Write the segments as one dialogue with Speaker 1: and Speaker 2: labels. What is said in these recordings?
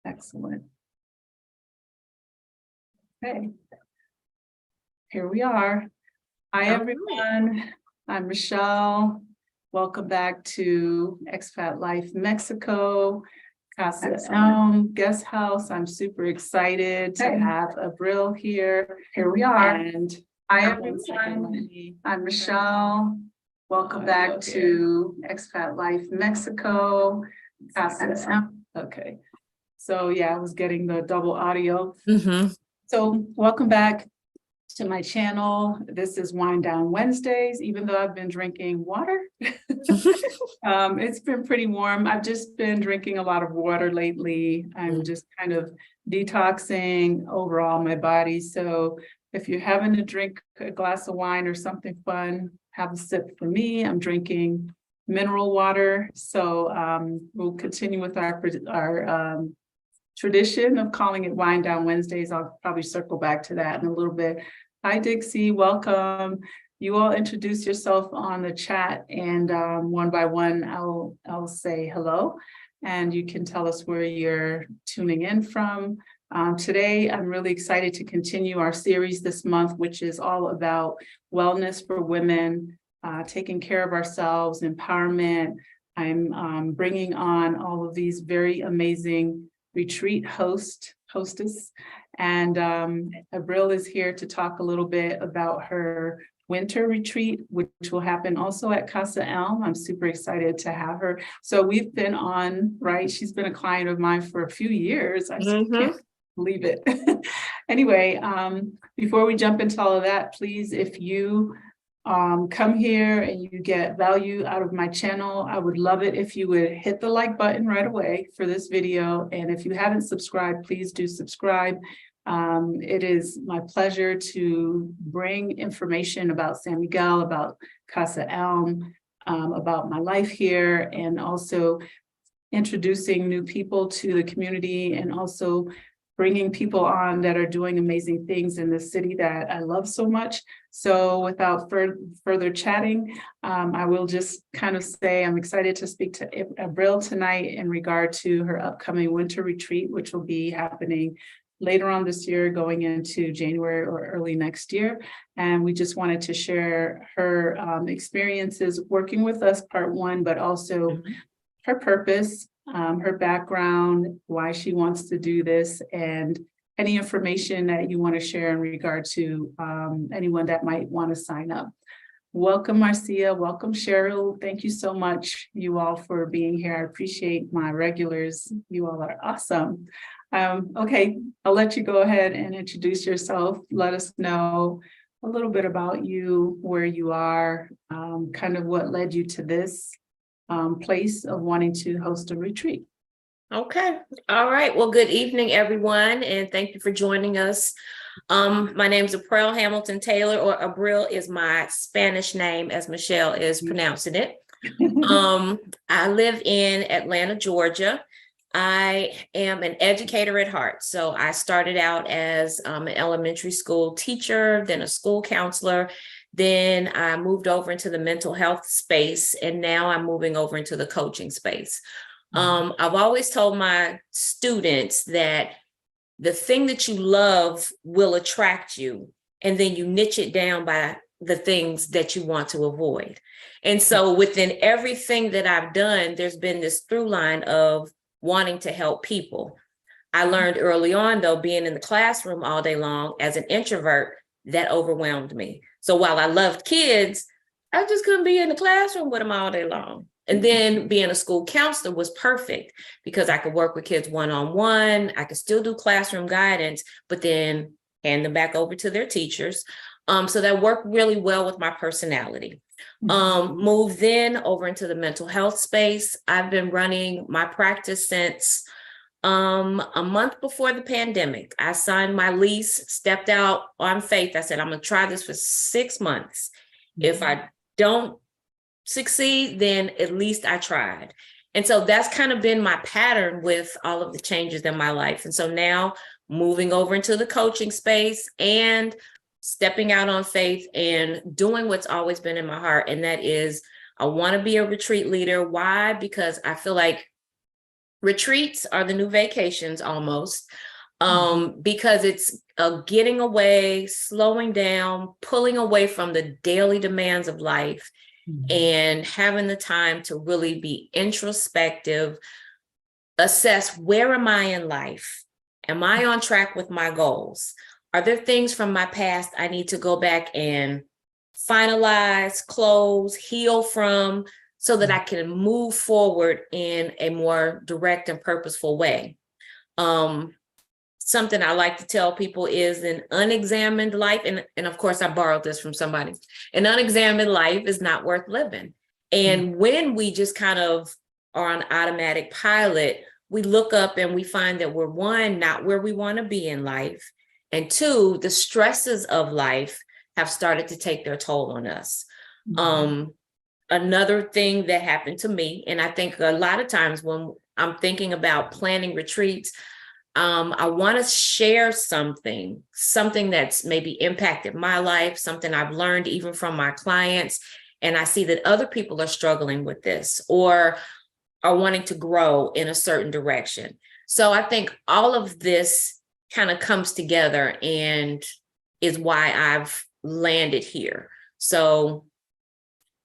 Speaker 1: Excellent. Okay. Here we are. Hi, everyone. I'm Michelle. Welcome back to Expat Life Mexico, Casa Elm Guest House. I'm super excited to have Aprell here. Here we are. And hi, everyone. I'm Michelle. Welcome back to Expat Life Mexico, Casa Elm. Okay. So yeah, I was getting the double audio. So welcome back to my channel. This is Wind Down Wednesdays, even though I've been drinking water. It's been pretty warm. I've just been drinking a lot of water lately. I'm just kind of detoxing overall my body. So if you're having to drink a glass of wine or something fun, have a sip for me. I'm drinking mineral water. So we'll continue with our tradition of calling it Wind Down Wednesdays. I'll probably circle back to that in a little bit. Hi, Dixie, welcome. You all introduce yourself on the chat, and one by one, I'll say hello, and you can tell us where you're tuning in from. Today, I'm really excited to continue our series this month, which is all about wellness for women, taking care of ourselves, empowerment. I'm bringing on all of these very amazing retreat hostess, and Aprell is here to talk a little bit about her winter retreat, which will happen also at Casa Elm. I'm super excited to have her. So we've been on, right? She's been a client of mine for a few years. I can't believe it. Anyway, before we jump into all of that, please, if you come here and you get value out of my channel, I would love it if you would hit the like button right away for this video. And if you haven't subscribed, please do subscribe. It is my pleasure to bring information about San Miguel, about Casa Elm, about my life here, and also introducing new people to the community, and also bringing people on that are doing amazing things in the city that I love so much. So without further chatting, I will just kind of say I'm excited to speak to Aprell tonight in regard to her upcoming winter retreat, which will be happening later on this year, going into January or early next year. And we just wanted to share her experiences working with us, part one, but also her purpose, her background, why she wants to do this, and any information that you want to share in regard to anyone that might want to sign up. Welcome, Marcia. Welcome, Cheryl. Thank you so much, you all, for being here. I appreciate my regulars. You all are awesome. Okay, I'll let you go ahead and introduce yourself. Let us know a little bit about you, where you are, kind of what led you to this place of wanting to host a retreat.
Speaker 2: Okay. All right. Well, good evening, everyone, and thank you for joining us. My name is Aprell Hamilton Taylor, or Aprell is my Spanish name, as Michelle is pronouncing it. I live in Atlanta, Georgia. I am an educator at heart. So I started out as an elementary school teacher, then a school counselor. Then I moved over into the mental health space, and now I'm moving over into the coaching space. I've always told my students that the thing that you love will attract you, and then you niche it down by the things that you want to avoid. And so within everything that I've done, there's been this through line of wanting to help people. I learned early on, though, being in the classroom all day long as an introvert, that overwhelmed me. So while I loved kids, I just couldn't be in the classroom with them all day long. And then being a school counselor was perfect because I could work with kids one-on-one. I could still do classroom guidance, but then hand them back over to their teachers. So that worked really well with my personality. Moved then over into the mental health space. I've been running my practice since a month before the pandemic. I signed my lease, stepped out on faith. I said, I'm going to try this for 6 months. If I don't succeed, then at least I tried. And so that's kind of been my pattern with all of the changes in my life. And so now moving over into the coaching space and stepping out on faith and doing what's always been in my heart. And that is, I want to be a retreat leader. Why? Because I feel like retreats are the new vacations almost, because it's getting away, slowing down, pulling away from the daily demands of life, and having the time to really be introspective, assess where am I in life? Am I on track with my goals? Are there things from my past I need to go back and finalize, close, heal from, so that I can move forward in a more direct and purposeful way? Something I like to tell people is an unexamined life, and of course I borrowed this from somebody, an unexamined life is not worth living. And when we just kind of are on automatic pilot, we look up and we find that we're, one, not where we want to be in life, and two, the stresses of life have started to take their toll on us. Another thing that happened to me, and I think a lot of times when I'm thinking about planning retreats, I want to share something that's maybe impacted my life, something I've learned even from my clients, and I see that other people are struggling with this or are wanting to grow in a certain direction. So I think all of this kind of comes together and is why I've landed here. So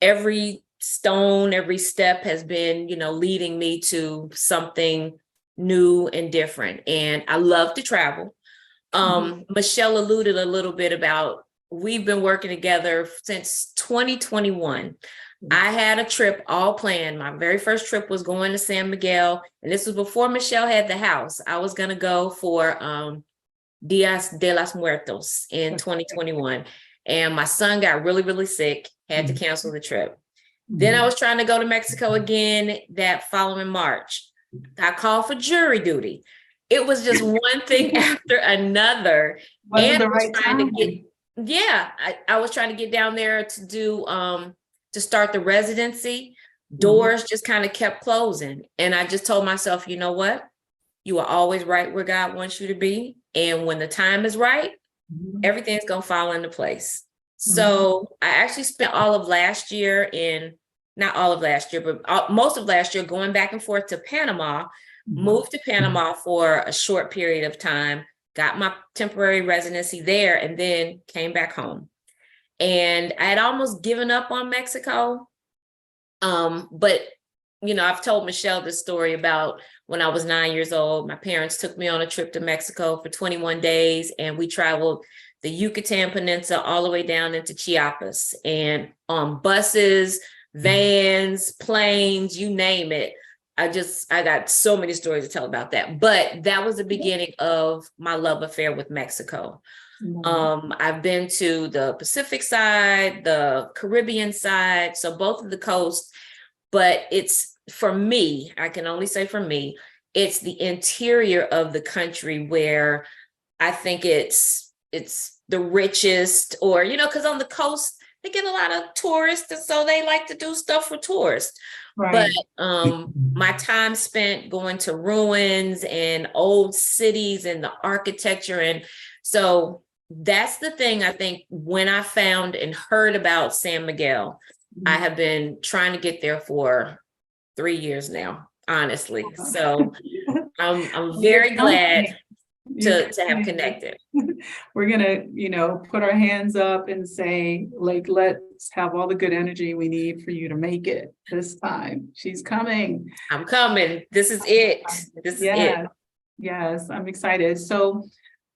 Speaker 2: every stone, every step has been, leading me to something new and different. And I love to travel. Michelle alluded a little bit about, we've been working together since 2021. I had a trip all planned. My very first trip was going to San Miguel. And this was before Michelle had the house. I was going to go for Dias de los Muertos in 2021. And my son got really, really sick, had to cancel the trip. Then I was trying to go to Mexico again that following March. I called for jury duty. It was just one thing after another.
Speaker 1: Wasn't the right time.
Speaker 2: I was trying to get down there to do, to start the residency. Doors just kind of kept closing. And I just told myself, you know what? You are always right where God wants you to be. And when the time is right, everything's going to fall into place. So I actually spent all of last year not all of last year, but most of last year going back and forth to Panama, moved to Panama for a short period of time, got my temporary residency there, and then came back home. And I had almost given up on Mexico. But, I've told Michelle this story about when I was 9 years old. My parents took me on a trip to Mexico for 21 days, and we traveled the Yucatan Peninsula all the way down into Chiapas, and on buses, vans, planes, you name it. I got so many stories to tell about that, but that was the beginning of my love affair with Mexico. I've been to the Pacific side, the Caribbean side, so both of the coasts, but it's, for me, I can only say for me, it's the interior of the country where I think it's the richest, or, because on the coast, they get a lot of tourists, and so they like to do stuff for tourists. Right. But my time spent going to ruins and old cities and the architecture. And so that's the thing, I think, when I found and heard about San Miguel, I have been trying to get there for 3 years now, honestly. So I'm very glad to have connected.
Speaker 1: We're gonna, put our hands up and say, like, let's have all the good energy we need for you to make it this time. She's coming.
Speaker 2: I'm coming. This is it. This is it.
Speaker 1: Yes, I'm excited. So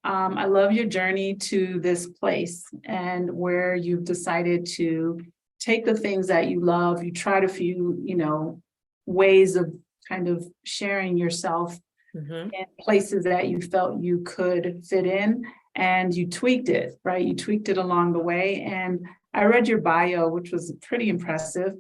Speaker 1: I love your journey to this place and where you've decided to take the things that you love. You tried a few, ways of kind of sharing yourself in places that you felt you could fit in, and you tweaked it, right? You tweaked it along the way. And I read your bio, which was pretty impressive.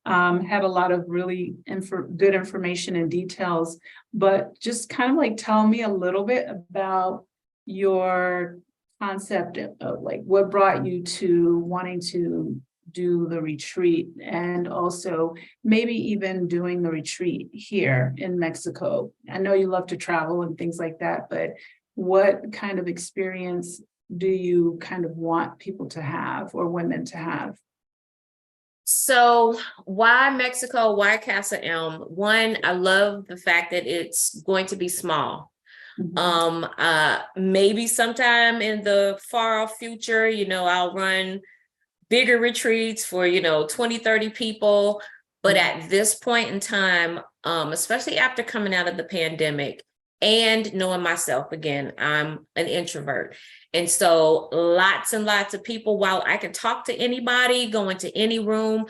Speaker 1: Had a lot of really good information and details, but just kind of like tell me a little bit about your concept of like what brought you to wanting to do the retreat, and also maybe even doing the retreat here in Mexico. I know you love to travel and things like that, but what kind of experience do you kind of want people to have, or women to have?
Speaker 2: So why Mexico? Why Casa Elm? One, I love the fact that it's going to be small. Maybe sometime in the far off future, I'll run bigger retreats for, 20, 30 people. But at this point in time, especially after coming out of the pandemic and knowing myself again, I'm an introvert. And so lots and lots of people, while I can talk to anybody, go into any room,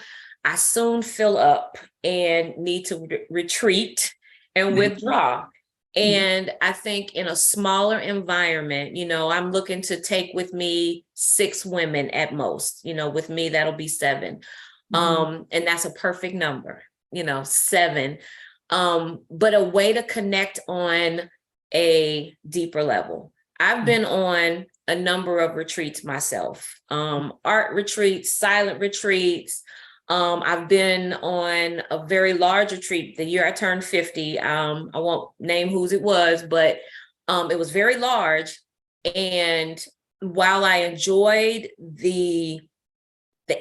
Speaker 2: I soon fill up and need to retreat and withdraw. And I think in a smaller environment, I'm looking to take with me 6 women at most, with me, that'll be 7. And that's a perfect number, 7. But a way to connect on a deeper level. I've been on a number of retreats myself, art retreats, silent retreats. I've been on a very large retreat the year I turned 50. I won't name whose it was, but it was very large. And while I enjoyed the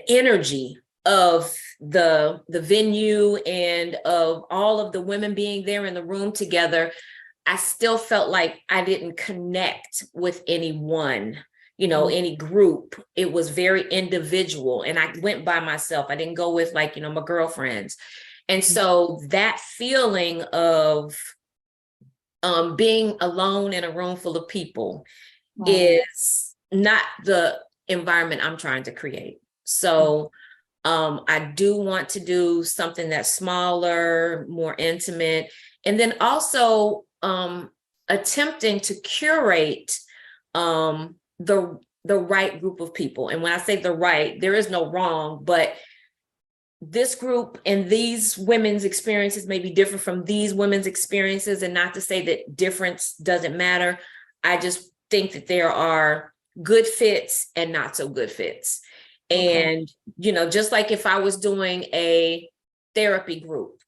Speaker 2: energy of the venue and of all of the women being there in the room together, I still felt like I didn't connect with anyone, any group. It was very individual, and I went by myself. I didn't go with my girlfriends. And so that feeling of being alone in a room full of people is not the environment I'm trying to create. So I do want to do something that's smaller, more intimate, and then also attempting to curate the right group of people. And when I say the right, there is no wrong, but this group and these women's experiences may be different from these women's experiences, and not to say that difference doesn't matter. I just think that there are good fits and not so good fits. And, just like if I was doing a therapy group,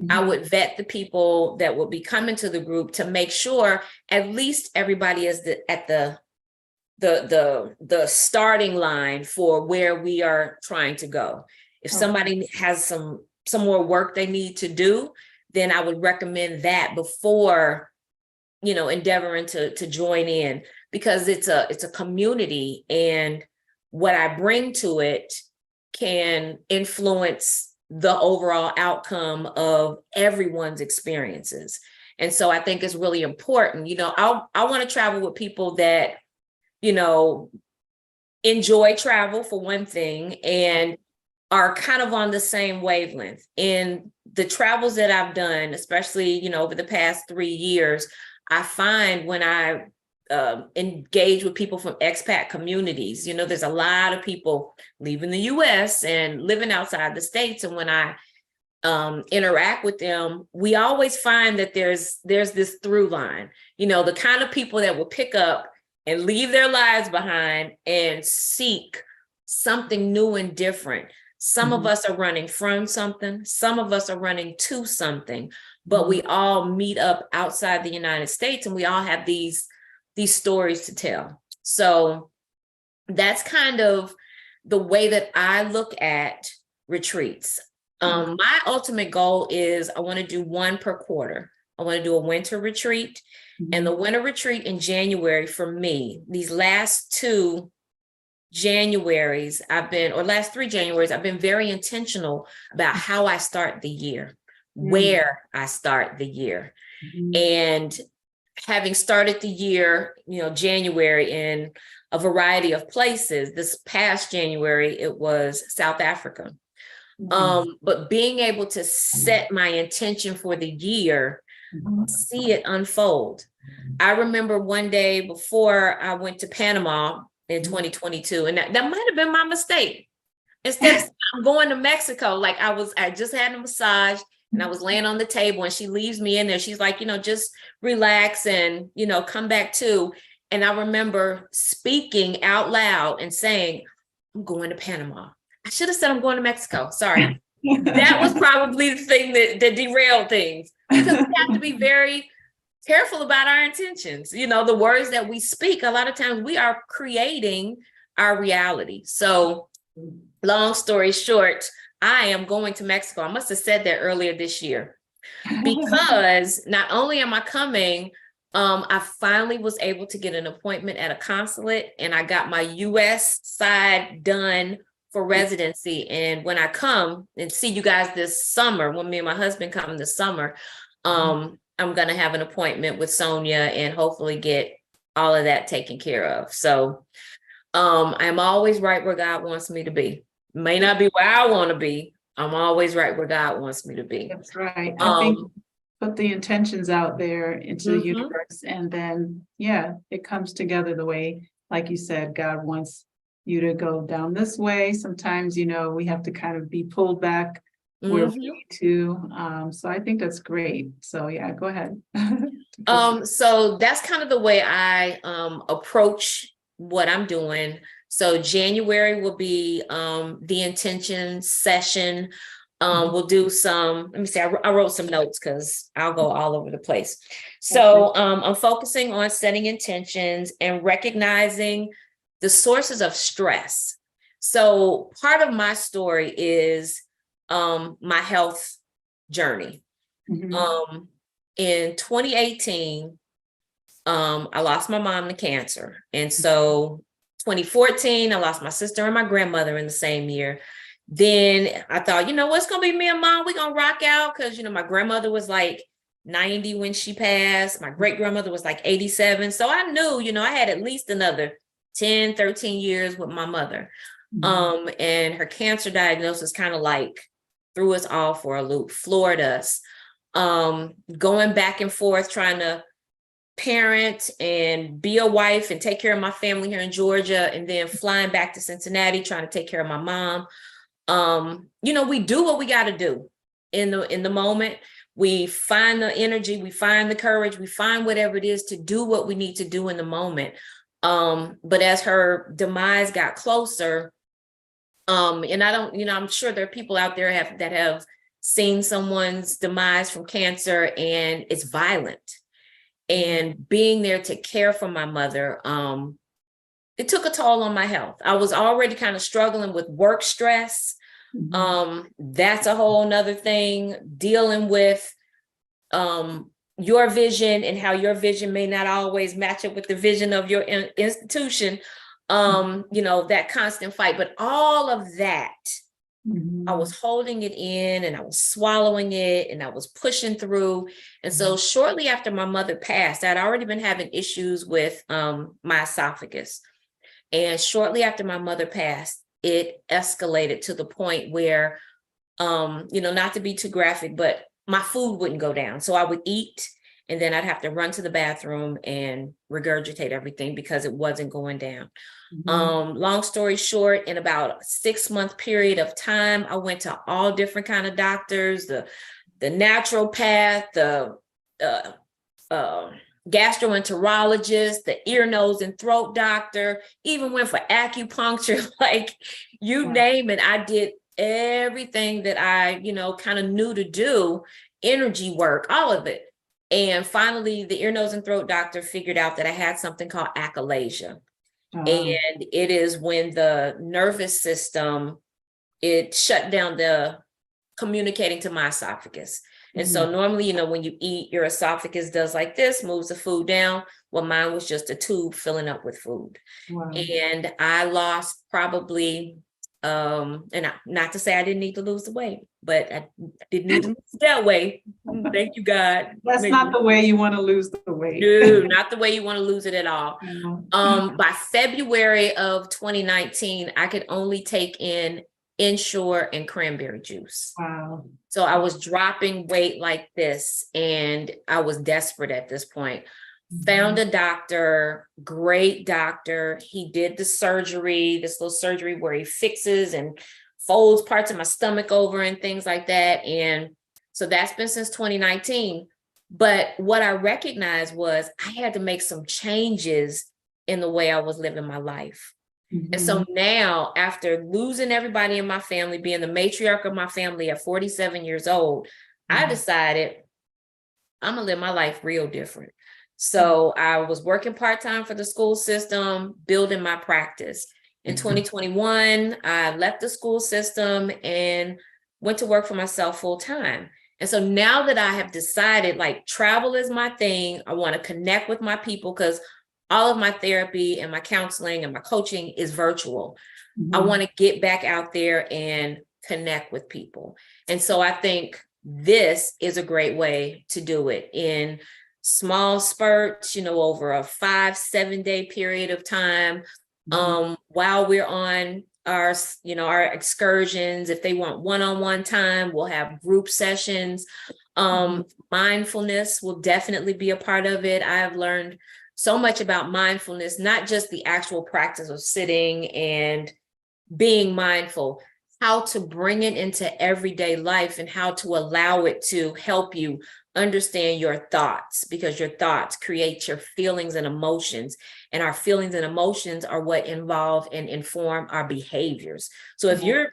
Speaker 2: I would vet the people that would be coming to the group to make sure at least everybody is at the starting line for where we are trying to go. If somebody has some more work they need to do, then I would recommend that before, endeavoring to join in, because it's a community, and what I bring to it can influence the overall outcome of everyone's experiences. And so I think it's really important. I want to travel with people that, enjoy travel for one thing, and are kind of on the same wavelength. In the travels that I've done, especially, over the past 3 years, I find when I engage with people from expat communities, there's a lot of people leaving the US and living outside the States. And when I interact with them, we always find that there's this through line, the kind of people that will pick up and leave their lives behind and seek something new and different. Some of us are running from something, some of us are running to something, but we all meet up outside the United States, and we all have these stories to tell. So that's kind of the way that I look at retreats. My ultimate goal is I want to do 1 per quarter. I want to do a winter retreat, and the winter retreat in January for me, these last 2 Januaries last 3 Januaries, I've been very intentional about how I start the year, where I start the year. And having started the year, January in a variety of places, this past January, it was South Africa. But being able to set my intention for the year, see it unfold. I remember one day before I went to Panama in 2022, and that might have been my mistake. Instead of going to Mexico, I just had a massage, and I was laying on the table, and she leaves me in there. She's like, just relax and, come back too. And I remember speaking out loud and saying, I'm going to Panama. I should have said I'm going to Mexico. Sorry. That was probably the thing that derailed things, because we have to be very careful about our intentions. The words that we speak, a lot of times we are creating our reality. So long story short, I am going to Mexico. I must have said that earlier this year, because not only am I coming, I finally was able to get an appointment at a consulate, and I got my US side done for residency. And when I come and see you guys this summer, when me and my husband come this summer, I'm going to have an appointment with Sonia and hopefully get all of that taken care of. So I'm always right where God wants me to be. May not be where I want to be. I'm always right where God wants me to be.
Speaker 1: That's right. I think put the intentions out there into the
Speaker 2: Mhm.
Speaker 1: universe, and then, yeah, it comes together the way, like you said, God wants you to go down this way. Sometimes, we have to kind of be pulled back where we need to. So I think that's great. So yeah, go ahead.
Speaker 2: So that's kind of the way I approach what I'm doing. So January will be the intention session. We'll do some, let me see, I wrote some notes because I'll go all over the place. So I'm focusing on setting intentions and recognizing the sources of stress. So part of my story is my health journey. In 2018, I lost my mom to cancer. And so 2014, I lost my sister and my grandmother in the same year. Then I thought, what's going to be me and mom? We're going to rock out because, my grandmother was like 90 when she passed. My great grandmother was like 87. So I knew, I had at least another 10, 13 years with my mother. And her cancer diagnosis kind of like threw us all for a loop, floored us. Going back and forth, trying to parent and be a wife and take care of my family here in Georgia, and then flying back to Cincinnati, trying to take care of my mom. We do what we got to do in the moment. We find the energy, we find the courage, we find whatever it is to do what we need to do in the moment. But as her demise got closer, and I don't, I'm sure there are people out there that have seen someone's demise from cancer, and it's violent. And being there to care for my mother, it took a toll on my health. I was already kind of struggling with work stress. That's a whole nother thing, dealing with your vision and how your vision may not always match up with the vision of your institution. That constant fight, but all of that, I was holding it in and I was swallowing it and I was pushing through. And so shortly after my mother passed, I'd already been having issues with my esophagus. And shortly after my mother passed, it escalated to the point where, not to be too graphic, but my food wouldn't go down. So I would eat and then I'd have to run to the bathroom and regurgitate everything because it wasn't going down. Long story short, in about a 6-month period of time, I went to all different kind of doctors, the naturopath, the gastroenterologist, the ear, nose, and throat doctor, even went for acupuncture, like you name it. I did everything that I, kind of knew to do, energy work, all of it. And finally, the ear, nose, and throat doctor figured out that I had something called achalasia. And it is when the nervous system, it shut down the communicating to my esophagus. And so normally, when you eat, your esophagus does like this, moves the food down. Well, mine was just a tube filling up with food. And I lost probably, and not to say I didn't need to lose the weight, but I didn't need to lose that weight. Thank you, God.
Speaker 1: That's not the way you want to lose the weight.
Speaker 2: No, not the way you want to lose it at all. By February of 2019, I could only take in Ensure and cranberry juice.
Speaker 1: Wow.
Speaker 2: So I was dropping weight like this, and I was desperate at this point. Found a doctor, great doctor. He did the surgery, this little surgery where he fixes and folds parts of my stomach over and things like that. And so that's been since 2019. But what I recognized was I had to make some changes in the way I was living my life. And so now, after losing everybody in my family, being the matriarch of my family at 47 years old, I decided I'm gonna live my life real different. So I was working part-time for the school system, building my practice. In 2021, I left the school system and went to work for myself full time. And so now that I have decided like travel is my thing, I want to connect with my people because all of my therapy and my counseling and my coaching is virtual. I want to get back out there and connect with people. And so I think this is a great way to do it in small spurts, over a 5-7 day period of time. While we're on our excursions, if they want one-on-one time, we'll have group sessions. Mindfulness will definitely be a part of it. I have learned so much about mindfulness, not just the actual practice of sitting and being mindful, how to bring it into everyday life and how to allow it to help you understand your thoughts, because your thoughts create your feelings and emotions, and our feelings and emotions are what involve and inform our behaviors. So if you're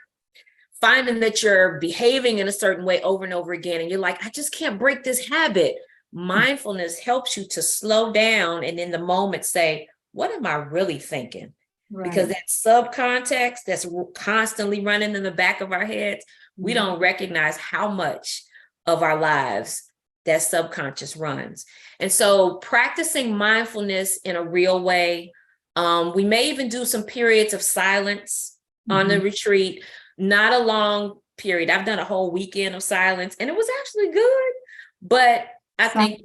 Speaker 2: finding that you're behaving in a certain way over and over again, and you're like, I just can't break this habit, mindfulness helps you to slow down and in the moment say, what am I really thinking? Right. Because that subcontext that's constantly running in the back of our heads, we don't recognize how much of our lives that subconscious runs. And so practicing mindfulness in a real way, we may even do some periods of silence on the retreat, not a long period. I've done a whole weekend of silence and it was actually good, but I think,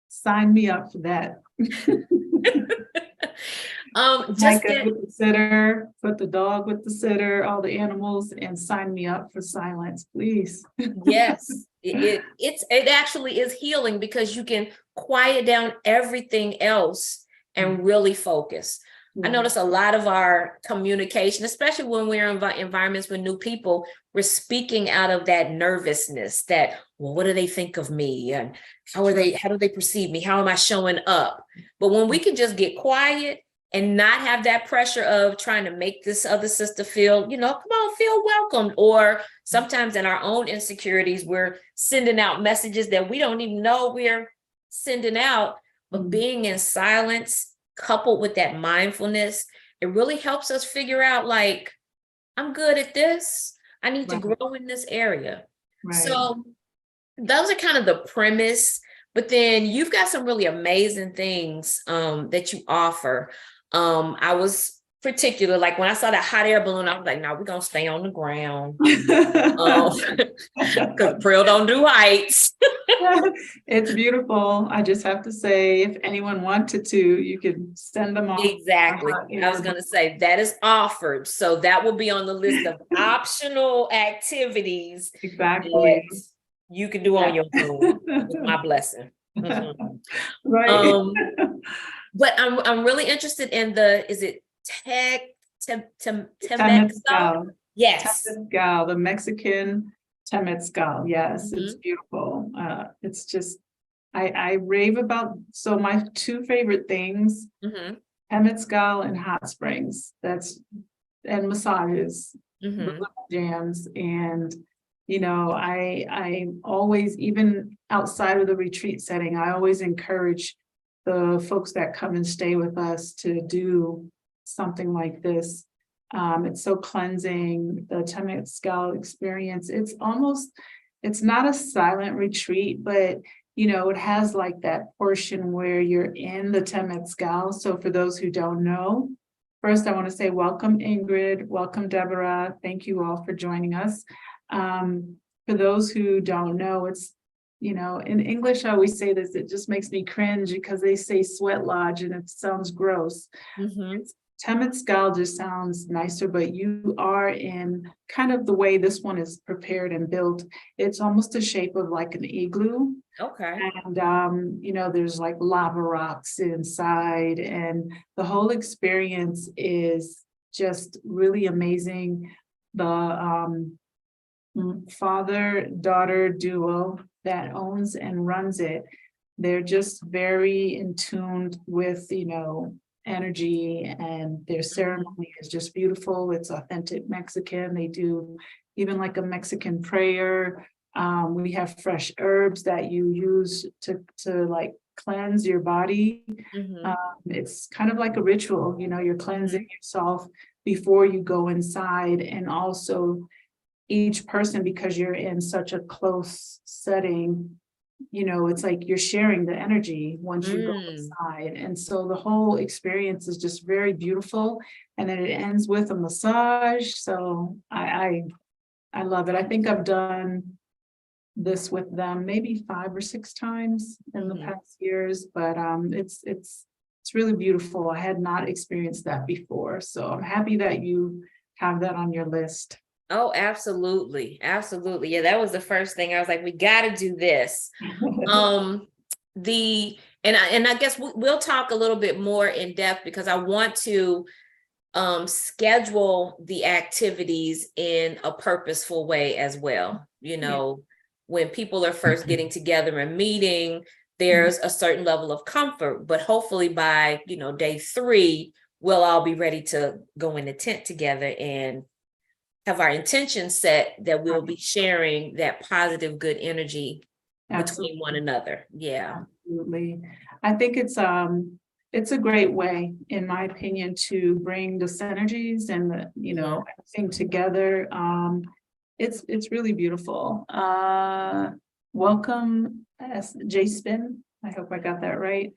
Speaker 1: Sign me up for that.
Speaker 2: Just
Speaker 1: with the sitter, put the dog with the sitter, all the animals, and sign me up for silence, please.
Speaker 2: Yes, it actually is healing because you can quiet down everything else and really focus. I notice a lot of our communication, especially when we're in environments with new people, we're speaking out of that nervousness that, well, what do they think of me? And how do they perceive me? How am I showing up? But when we can just get quiet and not have that pressure of trying to make this other sister feel, come on, feel welcomed. Or sometimes in our own insecurities, we're sending out messages that we don't even know we're sending out. But being in silence, coupled with that mindfulness, it really helps us figure out, like, I'm good at this. I need to grow in this area. So those are kind of the premise, but then you've got some really amazing things that you offer. I was particular, like when I saw that hot air balloon, I was like, no, we're going to stay on the ground. Because Aprell don't do heights.
Speaker 1: It's beautiful. I just have to say, if anyone wanted to, you could send them off.
Speaker 2: Exactly. I was going to say that is offered. So that will be on the list of optional activities.
Speaker 1: Exactly.
Speaker 2: That you can do on your own. With my blessing.
Speaker 1: Right.
Speaker 2: But I'm really interested in is it
Speaker 1: Temazcal?
Speaker 2: Yes.
Speaker 1: Temazcal, the Mexican Temazcal. Yes, it's beautiful. It's just, I rave about, so my two favorite things, Temazcal and hot springs, and massages, jams. And, I always, even outside of the retreat setting, I always encourage the folks that come and stay with us to do something like this. It's so cleansing, the Temazcal experience. It's not a silent retreat, but it has like that portion where you're in the Temazcal. So for those who don't know, first I want to say welcome Ingrid, welcome Deborah. Thank you all for joining us. For those who don't know, it's, in English, I always say this, it just makes me cringe because they say sweat lodge and it sounds gross. Temazcal just sounds nicer, but you are in kind of the way this one is prepared and built. It's almost the shape of like an igloo.
Speaker 2: Okay.
Speaker 1: And, there's like lava rocks inside, and the whole experience is just really amazing. The father-daughter duo that owns and runs it, they're just very in tune with, energy, and their ceremony is just beautiful. It's authentic Mexican. They do even like a Mexican prayer. We have fresh herbs that you use to like cleanse your body.
Speaker 2: Mhm.
Speaker 1: It's kind of like a ritual, you're cleansing yourself before you go inside. And also each person, because you're in such a close setting, it's like you're sharing the energy once you go
Speaker 2: Mm.
Speaker 1: inside. And so the whole experience is just very beautiful. And then it ends with a massage. So I love it. I think I've done this with them maybe 5 or 6 times in the
Speaker 2: Mhm.
Speaker 1: past years, but it's really beautiful. I had not experienced that before. So I'm happy that you have that on your list.
Speaker 2: Oh, absolutely. Absolutely. Yeah, that was the first thing. I was like, we got to do this. Um, and I guess we'll talk a little bit more in depth because I want to schedule the activities in a purposeful way as well. When people are first getting together and meeting, there's a certain level of comfort, but hopefully by, day 3, we'll all be ready to go in the tent together and have our intentions set that we'll be sharing that positive, good energy between one
Speaker 1: Absolutely.
Speaker 2: another. Yeah.
Speaker 1: Absolutely. I think it's a great way, in my opinion, to bring the synergies and everything together. It's really beautiful. Welcome, J Spin. I hope I got that right.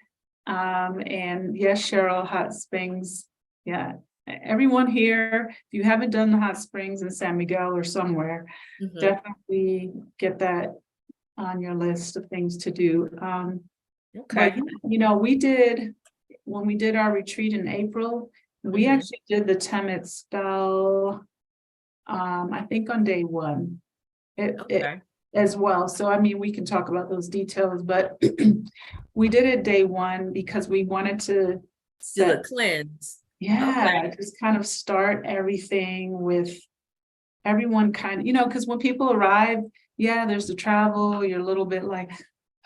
Speaker 1: And yes, Cheryl, Hot Springs. Yeah, everyone here, if you haven't done the hot springs in San Miguel or somewhere,
Speaker 2: Mhm.
Speaker 1: definitely get that on your list of things to do.
Speaker 2: Okay.
Speaker 1: But when we did our retreat in April, we
Speaker 2: Mhm.
Speaker 1: actually did the Temet spell, I think on day 1. It
Speaker 2: Okay.
Speaker 1: as well. So I mean, we can talk about those details, but we did it day 1 because we wanted to
Speaker 2: Do the
Speaker 1: set,
Speaker 2: cleanse. Okay.
Speaker 1: just kind of start everything with everyone kind of, because when people arrive, there's the travel, you're a little bit like,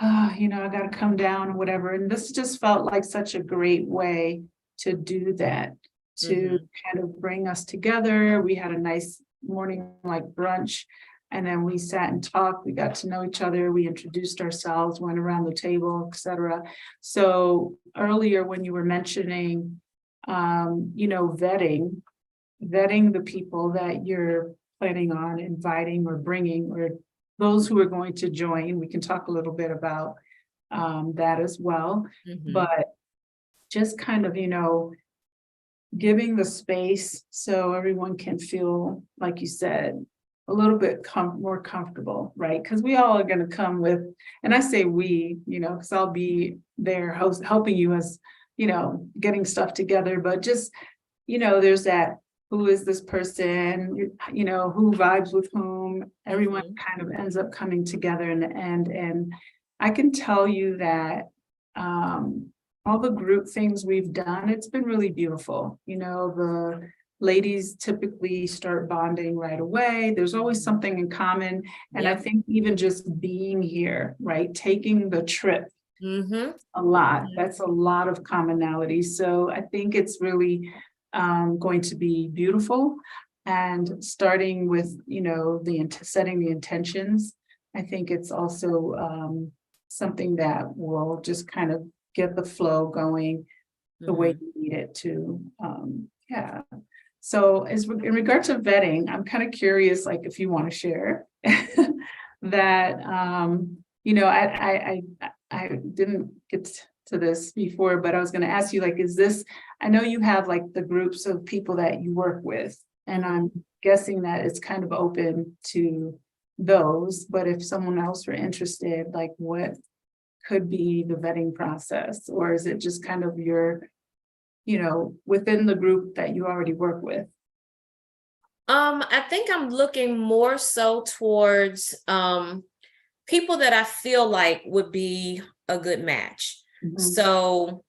Speaker 1: I got to come down or whatever. And this just felt like such a great way to do that, to
Speaker 2: Mhm.
Speaker 1: kind of bring us together. We had a nice morning, like brunch, and then we sat and talked. We got to know each other. We introduced ourselves, went around the table, etc. So earlier when you were mentioning, vetting the people that you're planning on inviting or bringing, or those who are going to join. We can talk a little bit about that as well.
Speaker 2: Mhm.
Speaker 1: But just kind of, giving the space so everyone can feel, like you said, a little bit more comfortable, right? Because we all are going to come with, and I say we, because I'll be there helping you as, getting stuff together, but just, there's that, who is this person, who vibes with whom, everyone
Speaker 2: Mhm.
Speaker 1: kind of ends up coming together in the end. And I can tell you that all the group things we've done, it's been really beautiful. The ladies typically start bonding right away. There's always something in common. And I
Speaker 2: Yep.
Speaker 1: think even just being here, right, taking the trip,
Speaker 2: Mhm.
Speaker 1: a lot.
Speaker 2: Mhm.
Speaker 1: That's a lot of commonality. So I think it's really going to be beautiful. And starting with, setting the intentions, I think it's also something that will just kind of get the flow going the way
Speaker 2: Mhm.
Speaker 1: you need it to. Yeah. So in regard to vetting, I'm kind of curious, like if you want to share that, I didn't get to this before, but I was going to ask you, like, I know you have like the groups of people that you work with, and
Speaker 2: Mhm.
Speaker 1: I'm guessing that it's kind of open to those, but if someone else were interested, like what could be the vetting process, or is it just kind of within the group that you already work with?
Speaker 2: I think I'm looking more so towards people that I feel like would be a good match.
Speaker 1: Mhm.
Speaker 2: So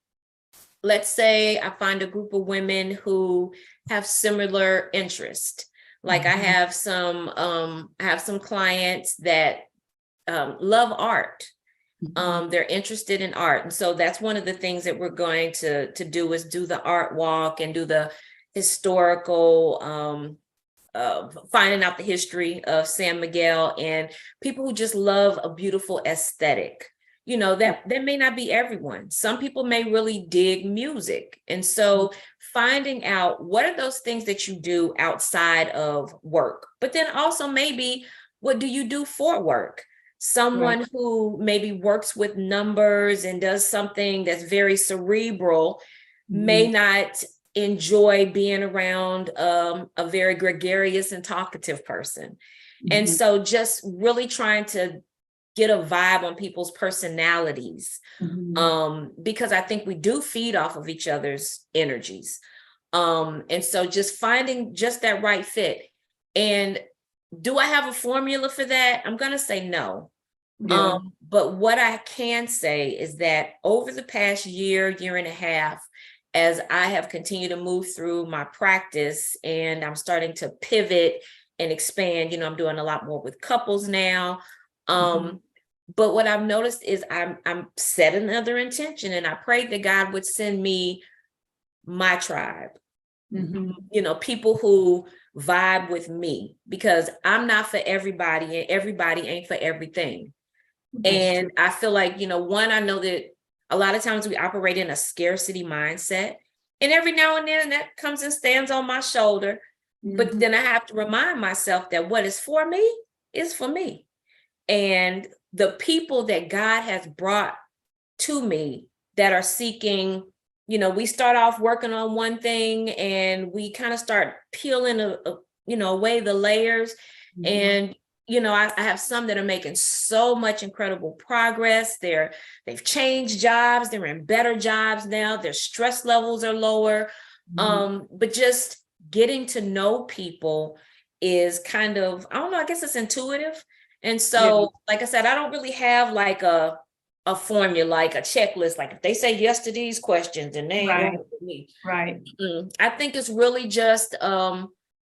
Speaker 2: let's say I find a group of women who have similar interest. Like
Speaker 1: Mhm.
Speaker 2: I have some clients that love art.
Speaker 1: Mhm.
Speaker 2: They're interested in art. And so that's one of the things that we're going to do is do the art walk and do the historical finding out the history of San Miguel, and people who just love a beautiful aesthetic. that may not be everyone. Some people may really dig music. And so finding out what are those things that you do outside of work, but then also maybe what do you do for work? Someone who maybe works with numbers and does something that's very cerebral may not enjoy being around a very gregarious and talkative person. And so just really trying to get a vibe on people's personalities, because I think we do feed off of each other's energies. And so just finding just that right fit. And do I have a formula for that? I'm going to say no.
Speaker 1: Yeah.
Speaker 2: But what I can say is that over the past year and a half, as I have continued to move through my practice and I'm starting to pivot and expand, I'm doing a lot more with couples now. But what I've noticed is I'm setting another intention, and I prayed that God would send me my tribe, people who vibe with me, because I'm not for everybody and everybody ain't for everything. And I feel like, one, I know that a lot of times we operate in a scarcity mindset, and every now and then that comes and stands on my shoulder. But then I have to remind myself that what is for me is for me. And the people that God has brought to me that are seeking, we start off working on one thing and we kind of start peeling, away the layers. And, I have some that are making so much incredible progress. They've changed jobs. They're in better jobs now. Their stress levels are lower. But just getting to know people is kind of, I don't know, I guess it's intuitive. And so, like I said, I don't really have like a formula, like a checklist. Like if they say yes to these questions and they ain't right with me.
Speaker 1: Right.
Speaker 2: I think it's really just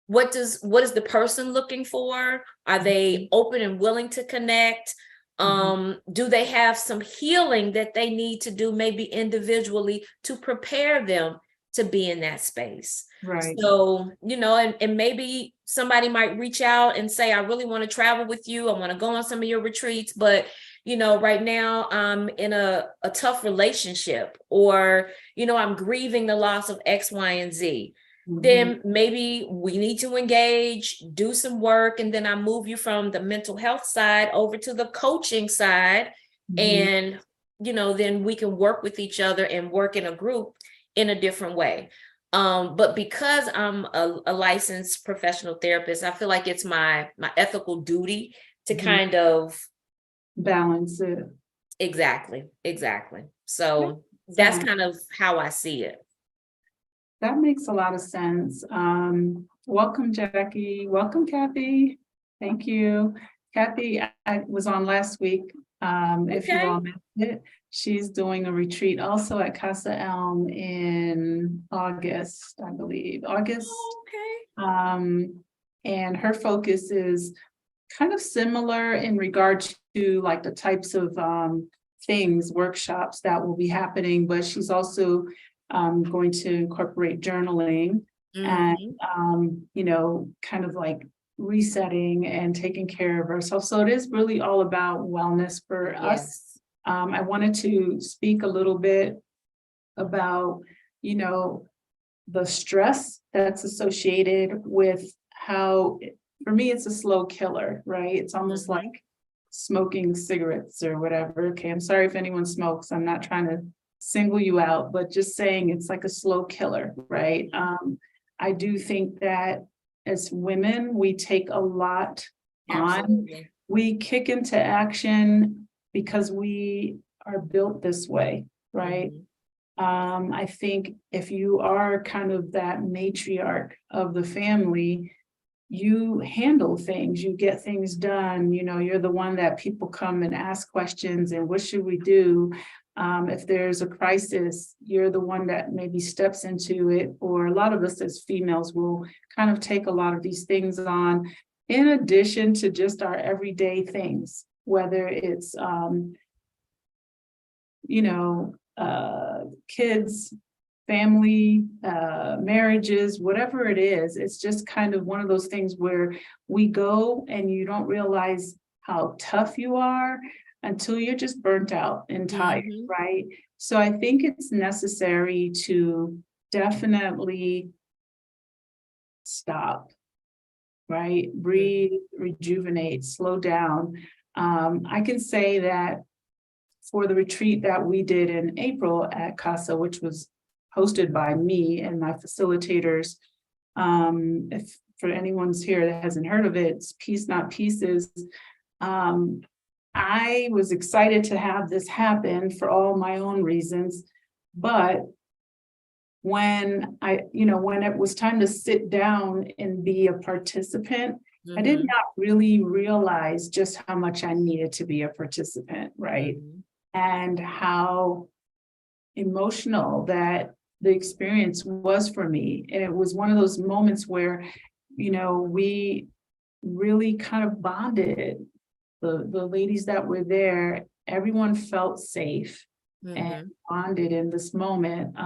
Speaker 2: what is the person looking for? Are they open and willing to connect? Do they have some healing that they need to do, maybe individually, to prepare them to be in that space?
Speaker 1: Right.
Speaker 2: So, and maybe somebody might reach out and say, I really want to travel with you. I want to go on some of your retreats, but, right now I'm in a tough relationship, or, I'm grieving the loss of X, Y, and Z. Then maybe we need to engage, do some work, and then I move you from the mental health side over to the coaching side. And, then we can work with each other and work in a group in a different way. But because I'm a licensed professional therapist, I feel like it's my ethical duty to kind of
Speaker 1: balance it.
Speaker 2: Exactly. So that's kind of how I see it.
Speaker 1: That makes a lot of sense. Welcome, Jackie. Welcome, Kathy. Thank you. Kathy, I was on last week. If you all missed it, she's doing a retreat also at Casa Elm in August, I believe. August. And her focus is kind of similar in regard to like the types of workshops that will be happening, but she's also going to incorporate journaling and, kind of like resetting and taking care of ourselves. So it is really all about wellness for us. I wanted to speak a little bit about, the stress that's associated with how, for me, it's a slow killer, right? It's almost like smoking cigarettes or whatever. Okay, I'm sorry if anyone smokes. I'm not trying to single you out, but just saying it's like a slow killer, right? I do think that as women, we take a lot on. We kick into action because we are built this way, right? I think if you are kind of that matriarch of the family, you handle things, you get things done, you're the one that people come and ask questions and what should we do? If there's a crisis, you're the one that maybe steps into it, or a lot of us as females will kind of take a lot of these things on, in addition to just our everyday things, whether it's, kids, family, marriages, whatever it is. It's just kind of one of those things where we go and you don't realize how tough you are until you're just burnt out and tired,
Speaker 2: Mhm.
Speaker 1: right? So I think it's necessary to definitely stop, right? Breathe, rejuvenate, slow down. I can say that for the retreat that we did in April at Casa, which was hosted by me and my facilitators, if for anyone's here that hasn't heard of it, it's Peace Not Pieces. I was excited to have this happen for all my own reasons, but when it was time to sit down and be a participant, I did
Speaker 2: Mhm.
Speaker 1: not really realize just how much I needed to be a participant, right?
Speaker 2: Mhm.
Speaker 1: And how emotional that the experience was for me. And it was one of those moments where, we really kind of bonded. The ladies that were there, everyone felt safe and
Speaker 2: Mhm.
Speaker 1: bonded in this moment.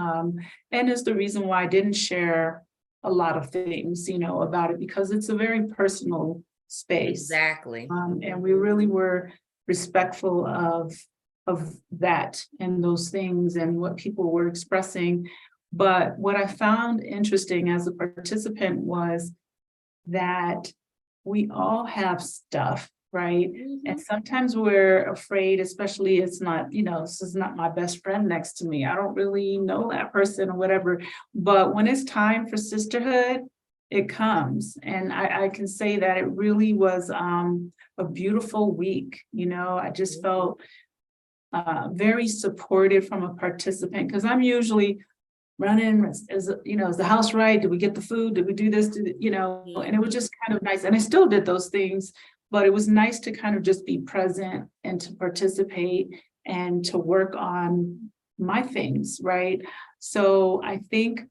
Speaker 1: And is the reason why I didn't share a lot of things, about it, because it's a very personal space.
Speaker 2: Exactly.
Speaker 1: And we really were respectful of that and those things and what people were expressing. But what I found interesting as a participant was that we all have stuff, right? And
Speaker 2: Mhm.
Speaker 1: sometimes we're afraid, especially it's not, this is not my best friend next to me. I don't really know that person or whatever. But when it's time for sisterhood, it comes. And I can say that it really was a beautiful week. I just felt very supported from a participant, because I'm usually running, is the house right? Did we get the food? Did we do this? And it was
Speaker 2: Mhm.
Speaker 1: just kind of nice. And I still did those things, but it was nice to kind of just be present and to participate and to work on my things, right? So I think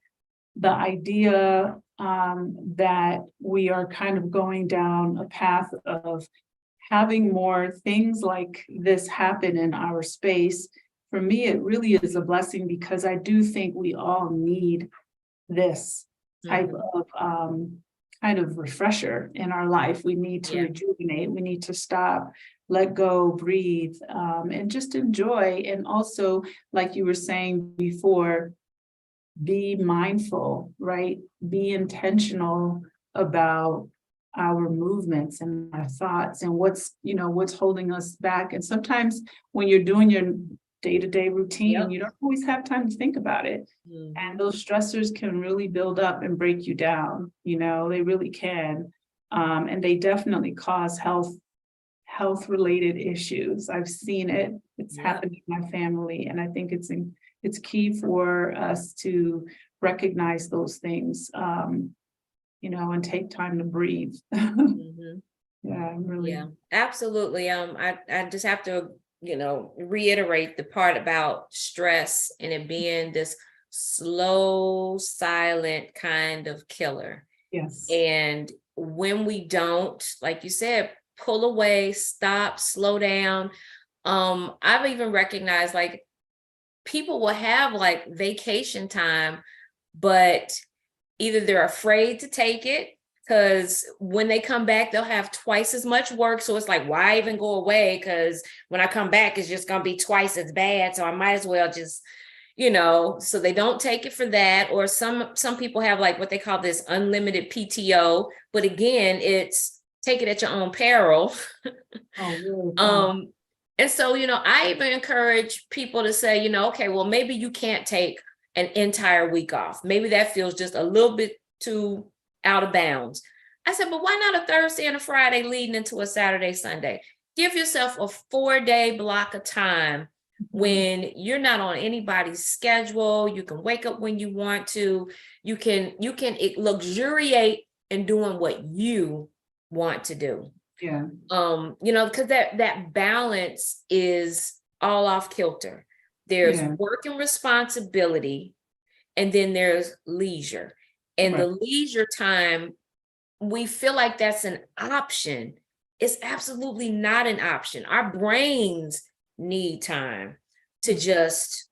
Speaker 1: the idea that we are kind of going down a path of having more things like this happen in our space, for me, it really is a blessing, because I do think we all need this type
Speaker 2: Mhm.
Speaker 1: of kind of refresher in our life. We need to
Speaker 2: Yeah.
Speaker 1: rejuvenate, we need to stop, let go, breathe, and just enjoy. And also, like you were saying before, be mindful, right? Be intentional about our movements and our thoughts and what's holding us back. And sometimes when you're doing your day-to-day routine,
Speaker 2: Yep.
Speaker 1: you don't always have time to think about it. And
Speaker 2: Mhm.
Speaker 1: those stressors can really build up and break you down, they really can. And they definitely cause health related issues. I've seen it. It's
Speaker 2: Yep.
Speaker 1: happened in my family, and I think it's key for us to recognize those things, and take time to breathe.
Speaker 2: Mhm.
Speaker 1: Yeah, I'm really.
Speaker 2: Yeah, absolutely. I just have to, reiterate the part about stress and it being this slow, silent kind of killer.
Speaker 1: Yes.
Speaker 2: And when we don't, like you said, pull away, stop, slow down. I've even recognized like people will have like vacation time, but either they're afraid to take it because when they come back, they'll have twice as much work. So it's like, why even go away? Because when I come back, it's just going to be twice as bad. So I might as well just, so they don't take it for that. Or some people have like what they call this unlimited PTO. But again, it's take it at your own peril.
Speaker 1: Oh, really fun.
Speaker 2: Um, and so, I even encourage people to say, okay, well, maybe you can't take an entire week off. Maybe that feels just a little bit too out of bounds. I said, but why not a Thursday and a Friday leading into a Saturday, Sunday? Give yourself a 4-day block of time
Speaker 1: Mhm.
Speaker 2: when you're not on anybody's schedule. You can wake up when you want to. You can luxuriate in doing what you want to do.
Speaker 1: Yeah,
Speaker 2: Because that balance is all off kilter. There's
Speaker 1: yeah,
Speaker 2: work and responsibility, and then there's leisure. And
Speaker 1: right.
Speaker 2: the leisure time, we feel like that's an option. It's absolutely not an option. Our brains need time to just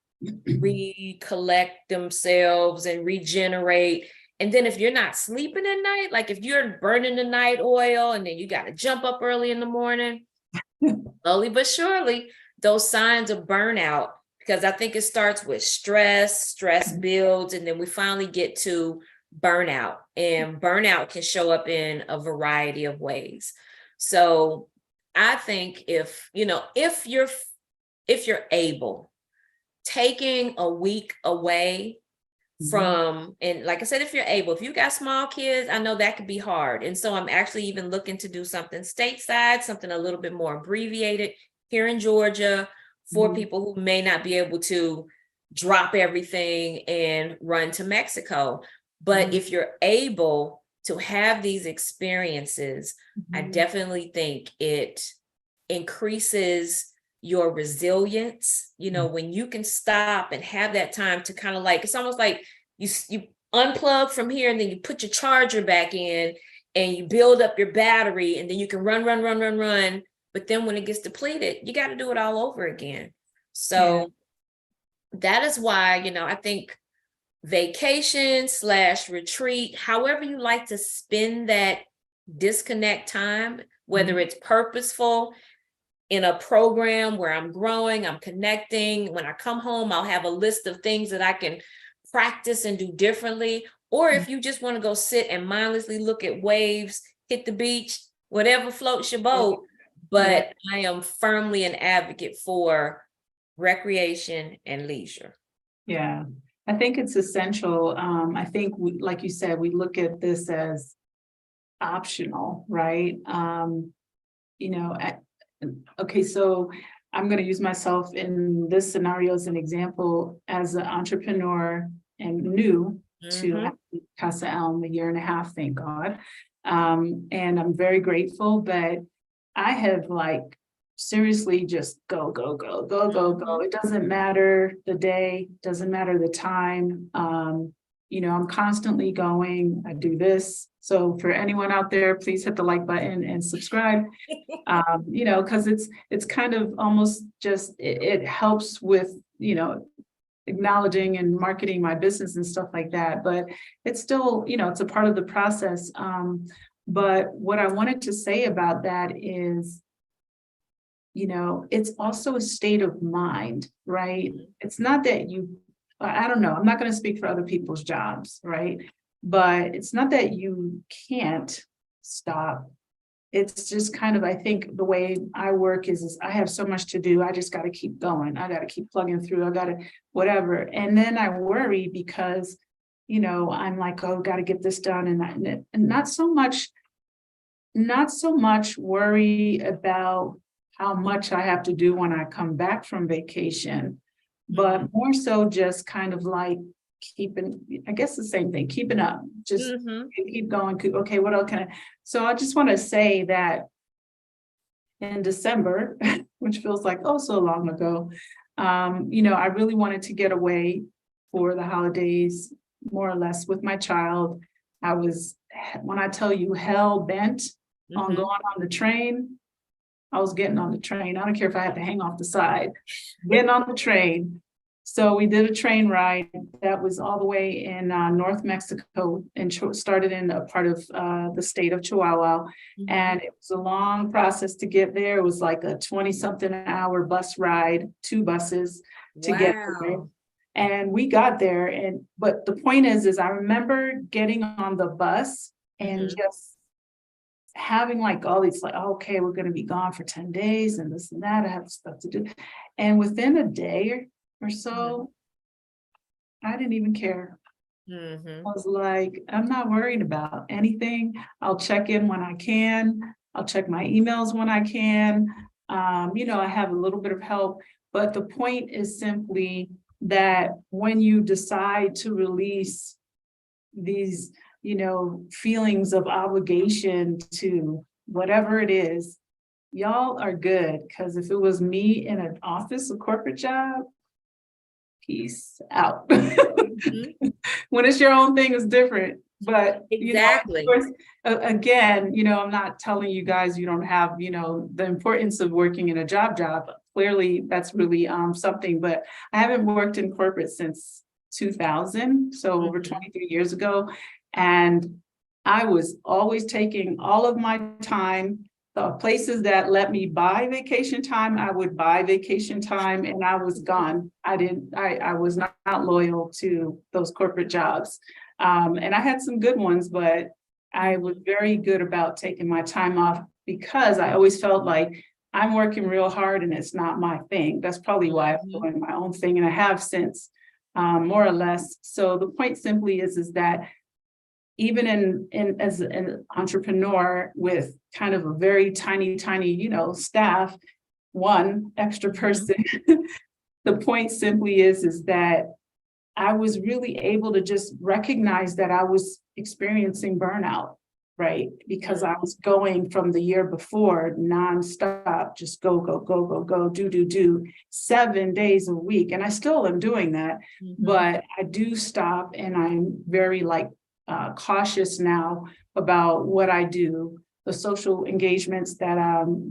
Speaker 2: recollect themselves and regenerate. And then if you're not sleeping at night, like if you're burning the night oil and then you got to jump up early in the morning, slowly but surely, those signs of burnout, because I think it starts with stress builds, and then we finally get to burnout. And burnout can show up in a variety of ways. So I think if you're able, taking a week away from, and like I said, if you're able, if you got small kids, I know that could be hard. And so I'm actually even looking to do something stateside, something a little bit more abbreviated here in Georgia for people who may not be able to drop everything and run to Mexico. But if you're able to have these experiences, I definitely think it increases your resilience. When you can stop and have that time to kind of like, it's almost like you unplug from here and then you put your charger back in and you build up your battery, and then you can run. But then when it gets depleted, you got to do it all over again. So that is why, I think vacation/retreat, however you like to spend that disconnect time, whether it's purposeful in a program where I'm growing, I'm connecting. When I come home, I'll have a list of things that I can practice and do differently. Or if you just want to go sit and mindlessly look at waves, hit the beach, whatever floats your boat. But I am firmly an advocate for recreation and leisure.
Speaker 1: Yeah, I think it's essential. I think like you said, we look at this as optional, right? Okay, so I'm going to use myself in this scenario as an example. As an entrepreneur and new to Casa Elm, a year and a half, thank God. And I'm very grateful, but I have seriously just go. It doesn't matter the day, doesn't matter the time. I'm constantly going. I do this. So for anyone out there, please hit the like button and subscribe. Because it's kind of almost just it helps with acknowledging and marketing my business and stuff like that. But it's still it's a part of the process. But what I wanted to say about that is, it's also a state of mind, right? It's not that I don't know, I'm not going to speak for other people's jobs, right? But it's not that you can't stop. It's just kind of, I think the way I work is I have so much to do. I just got to keep going. I got to keep plugging through. I got to whatever. And then I worry because, I'm like, oh, got to get this done. And not so much worry about how much I have to do when I come back from vacation, but more so just kind of like keeping, I guess the same thing, keeping up, just keep going. Okay, what else can I? So I just want to say that in December, which feels like oh so long ago, I really wanted to get away for the holidays, more or less, with my child. I was, when I tell you, hell bent on going on the train. I was getting on the train. I don't care if I had to hang off the side, getting on the train. So we did a train ride that was all the way in North Mexico and started in a part of the state of Chihuahua. And it was a long process to get there. It was like a 20-something hour bus ride, 2 buses to get there. And we got there. But the point is I remember getting on the bus and just having all these okay, we're going to be gone for 10 days and this and that. I have stuff to do. And within a day or so, I didn't even care. I was like, I'm not worried about anything. I'll check in when I can. I'll check my emails when I can. I have a little bit of help, but the point is simply that when you decide to release these feelings of obligation to whatever it is, y'all are good. Because if it was me in an office, a corporate job, peace out. When it's your own thing, it's different. But
Speaker 2: exactly,
Speaker 1: of course, again, I'm not telling you guys you don't have, the importance of working in a job. Clearly, that's really something. But I haven't worked in corporate since 2000, so over 23 years ago. And I was always taking all of my time the places that let me buy vacation time, I would buy vacation time and I was gone. I was not loyal to those corporate jobs. And I had some good ones, but I was very good about taking my time off because I always felt like I'm working real hard and it's not my thing. That's probably why I'm doing my own thing, and I have since, more or less. So the point simply is that even in as an entrepreneur with kind of a very tiny, staff, one extra person, the point simply is that I was really able to just recognize that I was experiencing burnout, right? Because I was going from the year before nonstop, just go, do 7 days a week. And I still am doing that, but I do stop, and I'm very cautious now about what I do, the social engagements that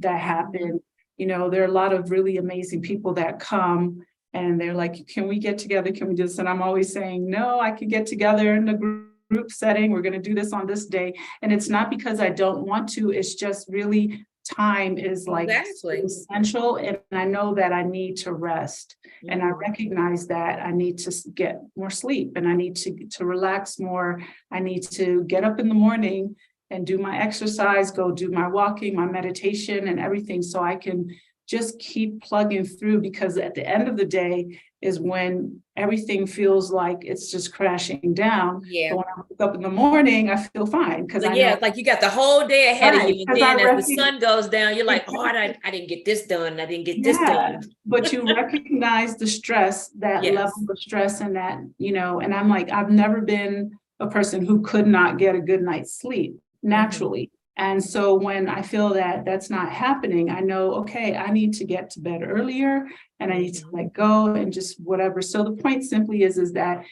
Speaker 1: happen. There are a lot of really amazing people that come and they're like, can we get together? Can we do this? And I'm always saying, no, I can get together in a group setting. We're going to do this on this day. And it's not because I don't want to, it's just really time is essential. And I know that I need to rest. And I recognize that I need to get more sleep, and I need to relax more. I need to get up in the morning and do my exercise, go do my walking, my meditation and everything, so I can just keep plugging through, because at the end of the day is when everything feels like it's just crashing down.
Speaker 2: Yeah.
Speaker 1: But when I wake up in the morning, I feel fine, because
Speaker 2: like you got the whole day ahead of you, and then as the sun goes down, you're like, oh, I didn't get this done. I didn't get this done.
Speaker 1: But you recognize the stress, that level of stress, and that, and I'm like, I've never been a person who could not get a good night's sleep naturally. And so when I feel that that's not happening, I know, okay, I need to get to bed earlier, and I need to let go and just whatever. So the point simply is that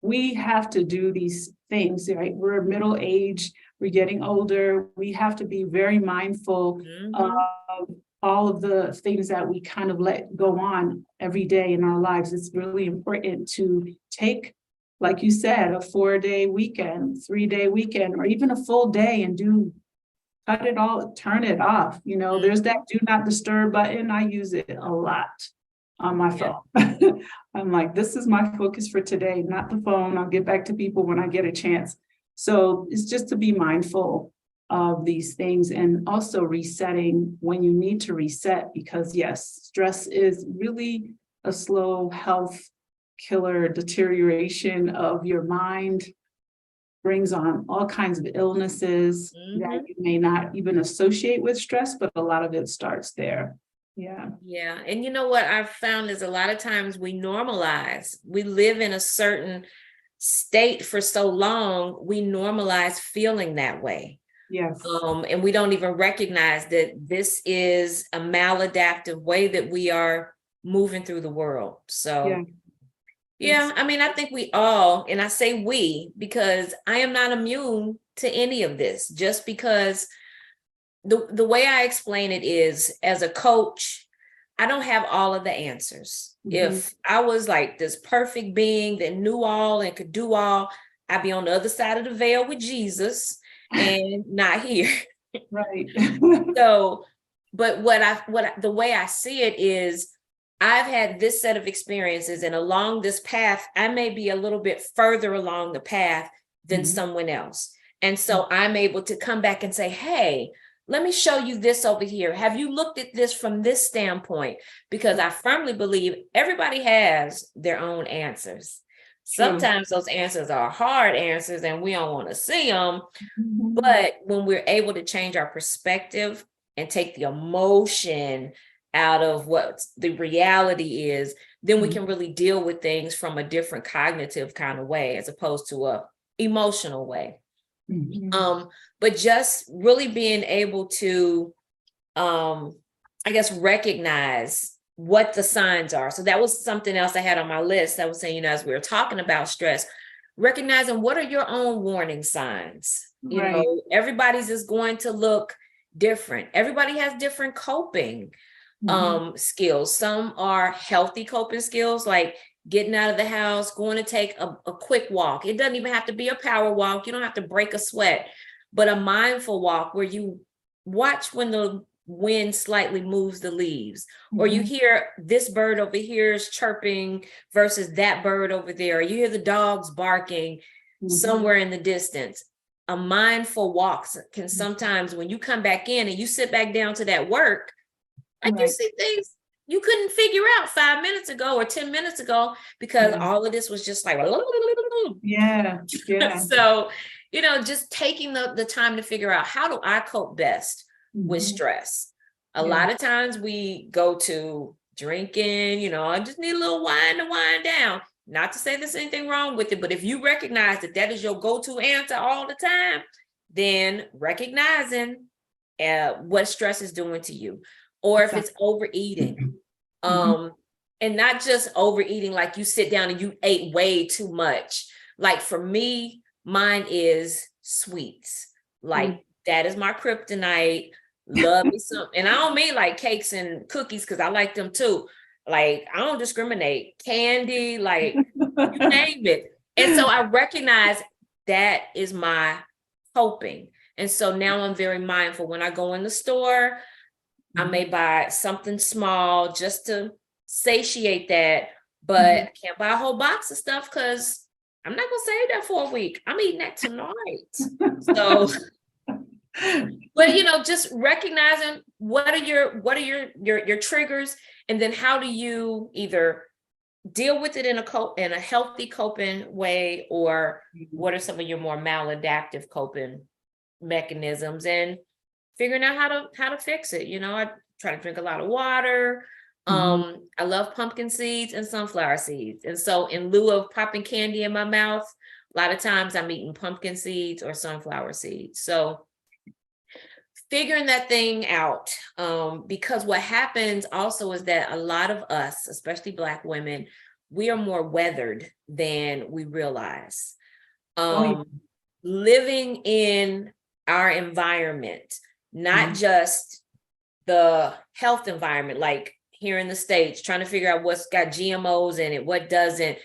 Speaker 1: we have to do these things, right? We're middle age, we're getting older. We have to be very mindful of all of the things that we kind of let go on every day in our lives. It's really important to take, like you said, a 4-day weekend, 3-day weekend, or even a full day, and cut it all, turn it off. There's that do not disturb button. I use it a lot on my phone. I'm like, this is my focus for today, not the phone. I'll get back to people when I get a chance. So it's just to be mindful of these things, and also resetting when you need to reset, because yes, stress is really a slow health killer. Deterioration of your mind brings on all kinds of illnesses that you may not even associate with stress, but a lot of it starts there. Yeah.
Speaker 2: And you know what I've found is a lot of times we live in a certain state for so long, we normalize feeling that way.
Speaker 1: Yes.
Speaker 2: And we don't even recognize that this is a maladaptive way that we are moving through the world. So I mean, I think we all, and I say we, because I am not immune to any of this, just because the way I explain it is, as a coach, I don't have all of the answers. If I was like this perfect being that knew all and could do all, I'd be on the other side of the veil with Jesus and not here.
Speaker 1: Right.
Speaker 2: So, but the way I see it is, I've had this set of experiences, and along this path, I may be a little bit further along the path than someone else. And so I'm able to come back and say, hey, let me show you this over here. Have you looked at this from this standpoint? Because I firmly believe everybody has their own answers. Sometimes those answers are hard answers and we don't want to see them. But when we're able to change our perspective and take the emotion out of what the reality is, then we can really deal with things from a different cognitive kind of way, as opposed to a emotional way. But just really being able to, I guess, recognize what the signs are. So that was something else I had on my list. I was saying, as we were talking about stress, recognizing what are your own warning signs. You know, everybody's is going to look different. Everybody has different coping skills. Some are healthy coping skills, like getting out of the house, going to take a quick walk. It doesn't even have to be a power walk. You don't have to break a sweat, but a mindful walk where you watch when the wind slightly moves the leaves, or you hear this bird over here is chirping versus that bird over there, or you hear the dogs barking somewhere in the distance. A mindful walk can sometimes, when you come back in and you sit back down to that work, like you see things you couldn't figure out 5 minutes ago or 10 minutes ago, because all of this was just like,
Speaker 1: yeah.
Speaker 2: So, just taking the time to figure out, how do I cope best with stress? A lot of times we go to drinking, I just need a little wine to wind down. Not to say there's anything wrong with it, but if you recognize that that is your go-to answer all the time, then recognizing what stress is doing to you. Or if it's overeating, and not just overeating, like you sit down and you ate way too much. Like for me, mine is sweets. Like that is my kryptonite. Love me some, and I don't mean like cakes and cookies, because I like them too. Like I don't discriminate. Candy, like you name it. And so I recognize that is my coping. And so now I'm very mindful. When I go in the store, I may buy something small just to satiate that, but I can't buy a whole box of stuff because I'm not gonna save that for a week. I'm eating that tonight. So, but just recognizing what are your triggers, and then how do you either deal with it in a healthy coping way, or what are some of your more maladaptive coping mechanisms, and figuring out how to fix it. I try to drink a lot of water. I love pumpkin seeds and sunflower seeds. And so in lieu of popping candy in my mouth, a lot of times I'm eating pumpkin seeds or sunflower seeds. So figuring that thing out, because what happens also is that a lot of us, especially Black women, we are more weathered than we realize. Living in our environment, not just the health environment, like here in the States, trying to figure out what's got GMOs in it, what doesn't,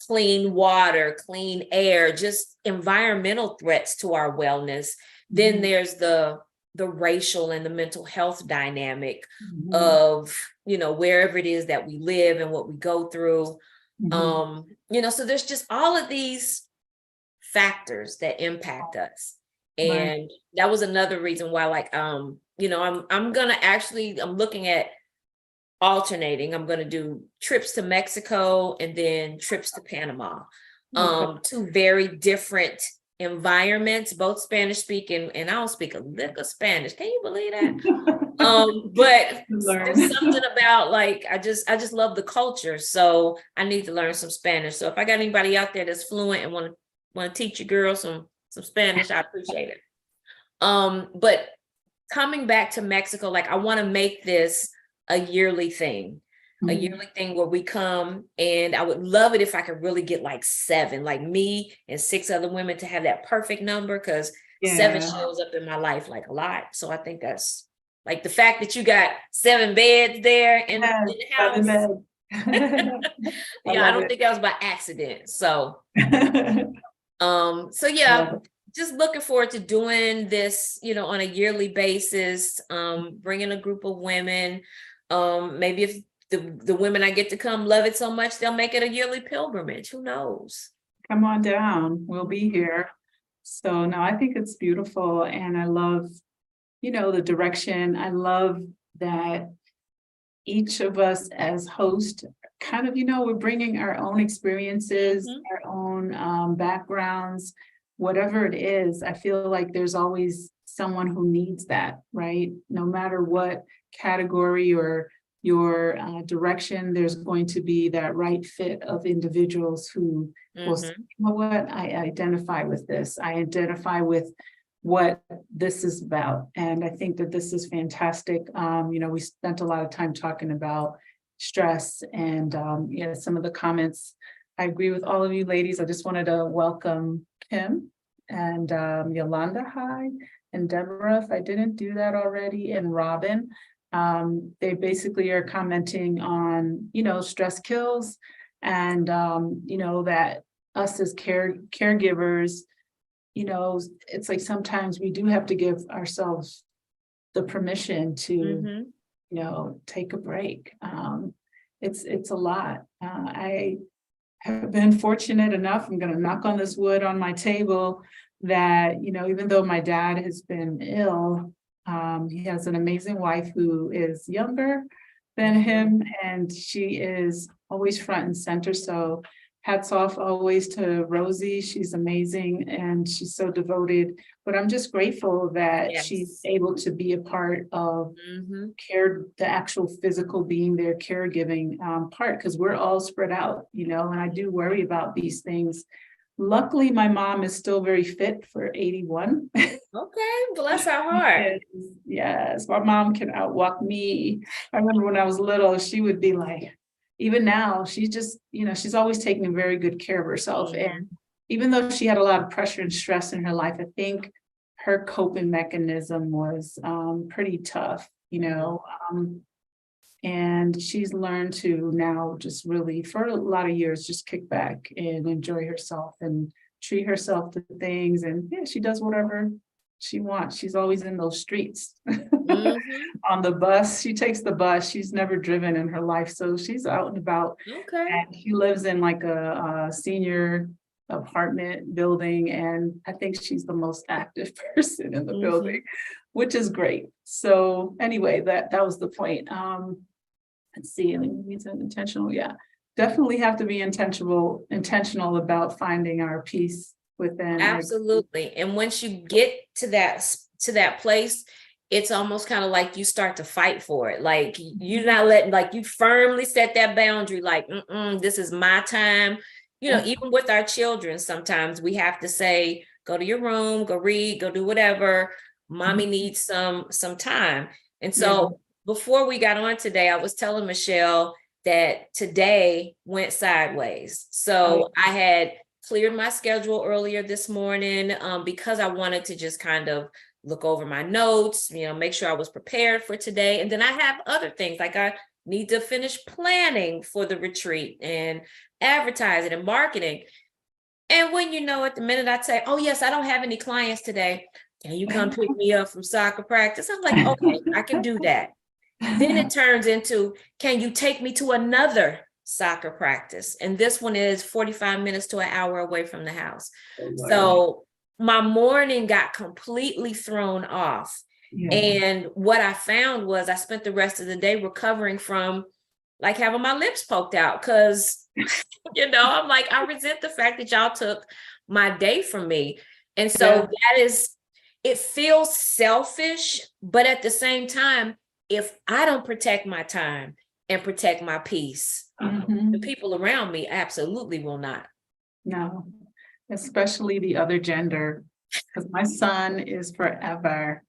Speaker 2: clean water, clean air, just environmental threats to our wellness. Then there's the racial and the mental health dynamic of, wherever it is that we live and what we go through. So there's just all of these factors that impact us. And that was another reason why, I'm looking at alternating. I'm going to do trips to Mexico and then trips to Panama. Two very different environments, both Spanish speaking, and I don't speak a lick of Spanish. Can you believe that? But there's something about I just love the culture. So I need to learn some Spanish. So if I got anybody out there that's fluent and want to teach you girls some Spanish, I appreciate it. But coming back to Mexico, I want to make this a yearly thing, where we come, and I would love it if I could really get 7, like me and 6 other women, to have that perfect number, because 7 shows up in my life a lot. So I think that's the fact that you got 7 beds there in the house. I don't think that was by accident. So, just looking forward to doing this, on a yearly basis, bringing a group of women. Maybe if the women I get to come love it so much, they'll make it a yearly pilgrimage. Who knows?
Speaker 1: Come on down. We'll be here. So no, I think it's beautiful. And I love, the direction. I love that each of us as hosts kind of, we're bringing our own experiences, our own backgrounds, whatever it is. I feel like there's always someone who needs that, right? No matter what category or your direction, there's going to be that right fit of individuals who will say, you know what, I identify with this. I identify with what this is about. And I think that this is fantastic. We spent a lot of time talking about stress and some of the comments. I agree with all of you ladies. I just wanted to welcome Kim and Yolanda, hi, and Deborah, if I didn't do that already, and Robin. They basically are commenting on, stress kills, and, that us as caregivers, it's sometimes we do have to give ourselves the permission to,
Speaker 2: Mhm.
Speaker 1: take a break. It's a lot. I have been fortunate enough, I'm going to knock on this wood on my table, that, even though my dad has been ill, he has an amazing wife who is younger than him, and she is always front and center. So hats off always to Rosie. She's amazing and she's so devoted. But I'm just grateful that she's
Speaker 2: Yes.
Speaker 1: able to be a part of
Speaker 2: Mhm.
Speaker 1: the actual physical being there, caregiving part, because we're all spread out, and I do worry about these things. Luckily, my mom is still very fit for 81.
Speaker 2: Okay, bless her heart.
Speaker 1: Yes, my mom can outwalk me. I remember when I was little, she would be like, even now, she's just, she's always taking very good care of herself. And even though she had a lot of pressure and stress in her life, I think her coping mechanism was pretty tough, and she's learned to now just really, for a lot of years, just kick back and enjoy herself and treat herself to things. And yeah, she does whatever she wants. She's always in those streets.
Speaker 2: Mhm.
Speaker 1: On the bus. She takes the bus. She's never driven in her life. So she's out and about.
Speaker 2: Okay.
Speaker 1: And she lives in like a senior apartment building. And I think she's the most active person in the building, which is great. So anyway, that was the point. Let's see, it's intentional. Yeah, definitely have to be intentional about finding our peace within.
Speaker 2: Absolutely. And once you get to that place, it's almost kind of like you start to fight for it. Like you're not letting, like you firmly set that boundary, like, this is my time. Even with our children, sometimes we have to say, go to your room, go read, go do whatever. Mommy needs some time. And so before we got on today, I was telling Michelle that today went sideways. So I had cleared my schedule earlier this morning because I wanted to just kind of look over my notes, make sure I was prepared for today. And then I have other things, like I need to finish planning for the retreat and advertising and marketing. And when at the minute I say, oh yes, I don't have any clients today, can you come pick me up from soccer practice? I'm like, okay, I can do that. Then it turns into, can you take me to another soccer practice? And this one is 45 minutes to an hour away from the house. So my morning got completely thrown off. And what I found was I spent the rest of the day recovering from like having my lips poked out because, I'm like, I resent the fact that y'all took my day from me. And so it feels selfish, but at the same time, if I don't protect my time and protect my peace, the people around me absolutely will not.
Speaker 1: No, especially the other gender, because my son is forever,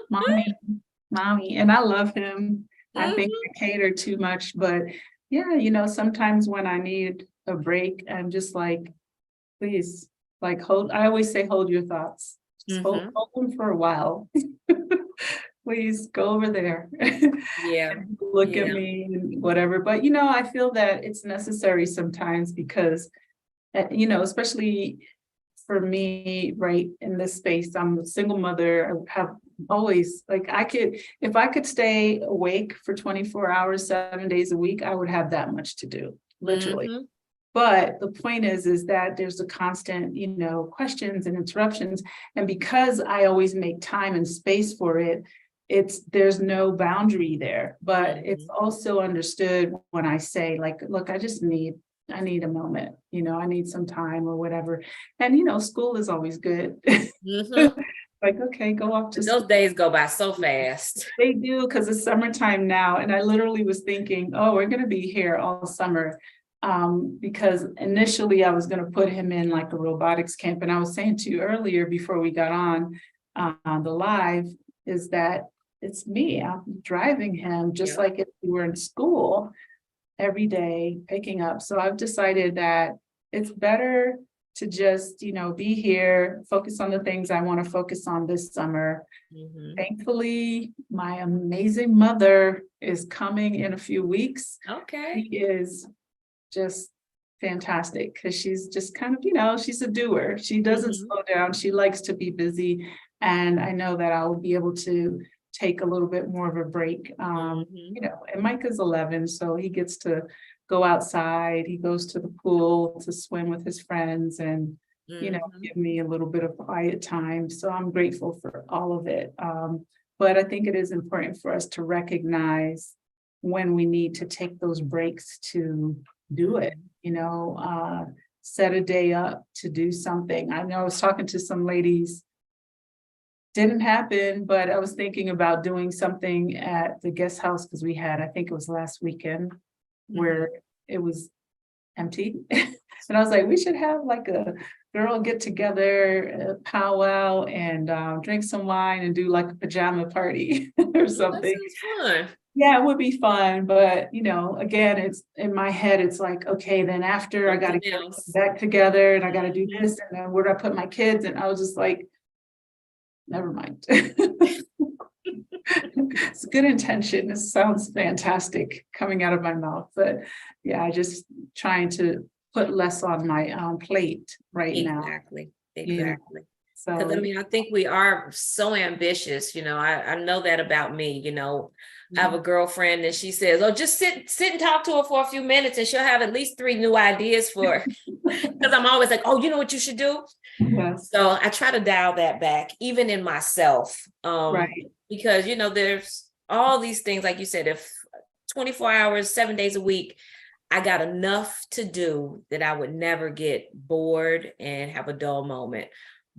Speaker 1: mommy, and I love him. I think I cater too much, but yeah, sometimes when I need a break, I'm just like, please, like I always say, hold your thoughts. Just hold them for a while. Please go over there. Look at me and whatever. But I feel that it's necessary sometimes because especially for me, right, in this space, I'm a single mother. I have always, like, if I could stay awake for 24 hours, 7 days a week, I would have that much to do, literally. But the point is that there's a constant, questions and interruptions. And because I always make time and space for it, there's no boundary there. But it's also understood when I say, like, look, I need a moment, I need some time or whatever. And, school is always good. Like, okay, go off to
Speaker 2: those days go by so fast.
Speaker 1: They do, because it's summertime now. And I literally was thinking, oh, we're going to be here all summer. Because initially I was going to put him in like a robotics camp. And I was saying to you earlier before we got on the live, is that it's me. I'm driving him just like if we were in school every day, picking up. So I've decided that it's better to just, be here, focus on the things I want to focus on this summer. Thankfully, my amazing mother is coming in a few weeks.
Speaker 2: Okay.
Speaker 1: She is just fantastic because she's just kind of, she's a doer. She doesn't slow down. She likes to be busy. And I know that I'll be able to take a little bit more of a break. You know, and Micah's 11, so he gets to go outside. He goes to the pool to swim with his friends and, you know, give me a little bit of quiet time. So I'm grateful for all of it. But I think it is important for us to recognize when we need to take those breaks to do it, you know, set a day up to do something. I know I was talking to some ladies, didn't happen, but I was thinking about doing something at the guest house because we had, I think it was last weekend, where it was empty. And I was like, we should have like a girl get together, a powwow, and drink some wine and do like a pajama party or something.
Speaker 2: That sounds fun.
Speaker 1: Yeah, it would be fun, but you know, again, it's in my head, it's like, okay, then after I gotta get back together and I gotta do this, and then where do I put my kids? And I was just like, never mind. It's a good intention. This sounds fantastic coming out of my mouth, but yeah, I just trying to put less on my plate right now.
Speaker 2: Exactly.
Speaker 1: Yeah.
Speaker 2: Because I
Speaker 1: So
Speaker 2: mean, I think we are so ambitious, you know, I know that about me, you know. I have a girlfriend and she says, oh, just sit and talk to her for a few minutes and she'll have at least 3 new ideas for, because I'm always like, oh, you know what you should do?
Speaker 1: yes,
Speaker 2: So I try to dial that back, even in myself.
Speaker 1: right,
Speaker 2: Because, you know, there's all these things, like you said, if 24 hours, 7 days a week, I got enough to do that I would never get bored and have a dull moment.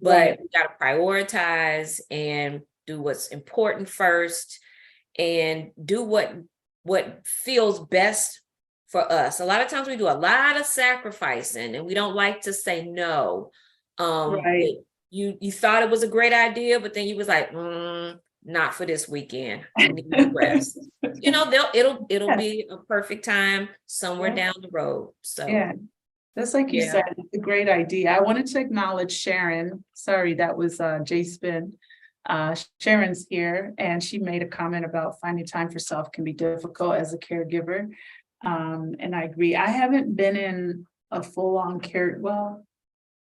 Speaker 2: But
Speaker 1: right.
Speaker 2: we got to prioritize and do what's important first and do what feels best for us. A lot of times we do a lot of sacrificing and we don't like to say no.
Speaker 1: Right.
Speaker 2: You thought it was a great idea, but then you was like, not for this weekend. I need to rest. You know, it'll
Speaker 1: Yes.
Speaker 2: be a perfect time somewhere
Speaker 1: Yeah.
Speaker 2: down the road. So
Speaker 1: Yeah, that's like you
Speaker 2: Yeah.
Speaker 1: said, it's a great idea. I wanted to acknowledge Sharon. Sorry, that was Jay Spin. Sharon's here, and she made a comment about finding time for self can be difficult as a caregiver. And I agree. I haven't been in a full-on care. Well,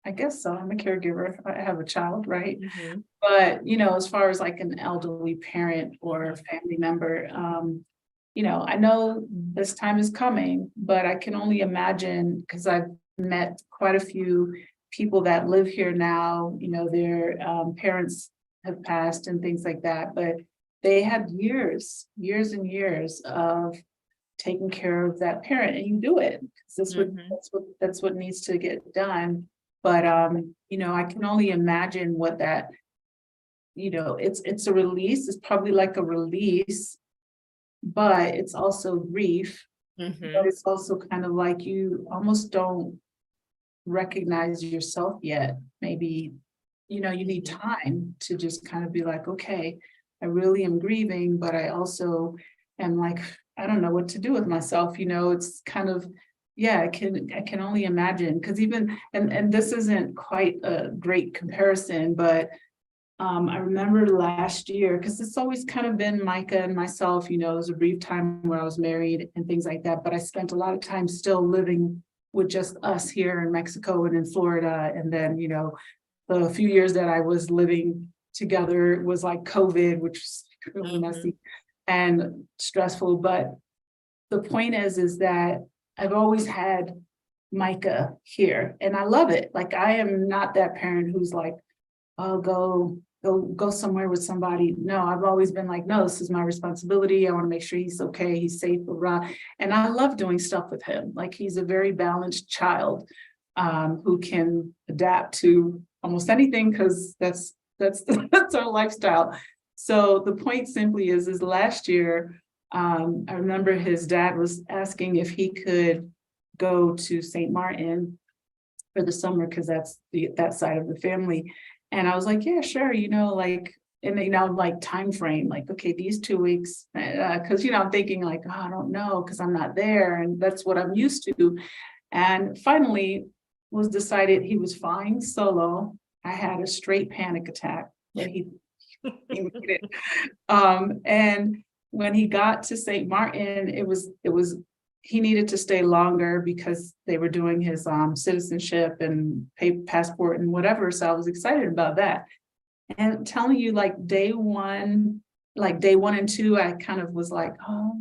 Speaker 1: I guess so. I'm a caregiver. I have a child, right? But you know, as far as like an elderly parent or family member, you know, I know this time is coming, but I can only imagine because I've met quite a few people that live here now, you know, their parents have passed and things like that, but they had years and years of taking care of that parent, and you do it. That's what needs to get done. But you know, I can only imagine what that, you know, it's a release. It's probably like a release, but it's also grief. But it's also kind of like you almost don't recognize yourself yet. Maybe, you know, you need time to just kind of be like, okay, I really am grieving, but I also am like, I don't know what to do with myself. You know, it's kind of, yeah, I can only imagine, because even, and this isn't quite a great comparison, but I remember last year, because it's always kind of been Micah and myself, you know, there was a brief time where I was married and things like that, but I spent a lot of time still living with just us here in Mexico and in Florida. And then, you know, the few years that I was living together was like COVID, which was really messy and stressful. But the point is that I've always had Micah here and I love it. Like, I am not that parent who's like, oh, go somewhere with somebody. No, I've always been like, no, this is my responsibility. I want to make sure he's okay, he's safe, blah. And I love doing stuff with him. Like, he's a very balanced child who can adapt to almost anything, because that's our lifestyle. So the point simply is last year, I remember his dad was asking if he could go to St. Martin for the summer, because that's that side of the family. And I was like, yeah, sure, you know, like, and you know, like time frame, like, okay, these 2 weeks, because you know, I'm thinking like, oh, I don't know, because I'm not there, and that's what I'm used to. And finally was decided he was flying solo. I had a straight panic attack that he needed. And when he got to St. Martin, it was he needed to stay longer because they were doing his citizenship and passport and whatever. So I was excited about that. And I'm telling you, like, day one, like day 1 and 2, I kind of was like, oh,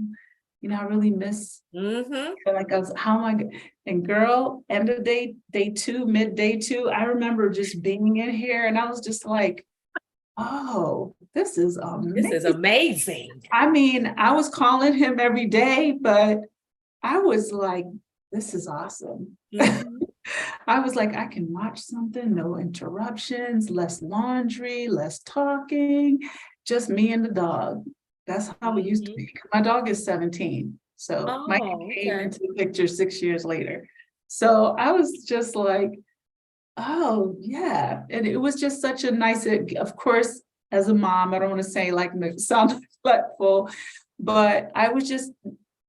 Speaker 1: I really miss, like I was, how am I, and girl, end of day 2, midday 2, I remember just being in here and I was just like, oh, this is amazing.
Speaker 2: This is amazing.
Speaker 1: I mean, I was calling him every day, but I was like, this is awesome. I was like, I can watch something, no interruptions, less laundry, less talking, just me and the dog. That's how it used to be. My dog is 17. So Mike came into the picture 6 years later. So I was just like, oh yeah. And it was just such a nice, of course, as a mom, I don't want to say like sound neglectful, but I was just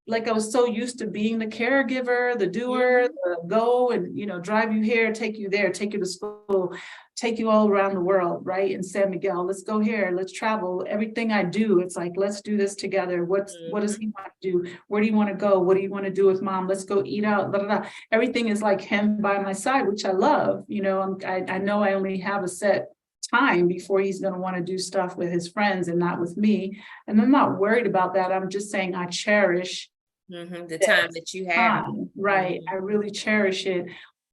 Speaker 1: like, I was so used to being the caregiver, the doer, the go and, drive you here, take you there, take you to school, take you all around the world, right? In San Miguel, let's go here, let's travel. Everything I do, it's like, let's do this together. What does he want to do? Where do you want to go? What do you want to do with mom? Let's go eat out. Blah, blah, blah. Everything is like him by my side, which I love. I know I only have a set time before he's going to want to do stuff with his friends and not with me. And I'm not worried about that. I'm just saying I cherish
Speaker 2: the time that you have.
Speaker 1: Right. I really cherish it.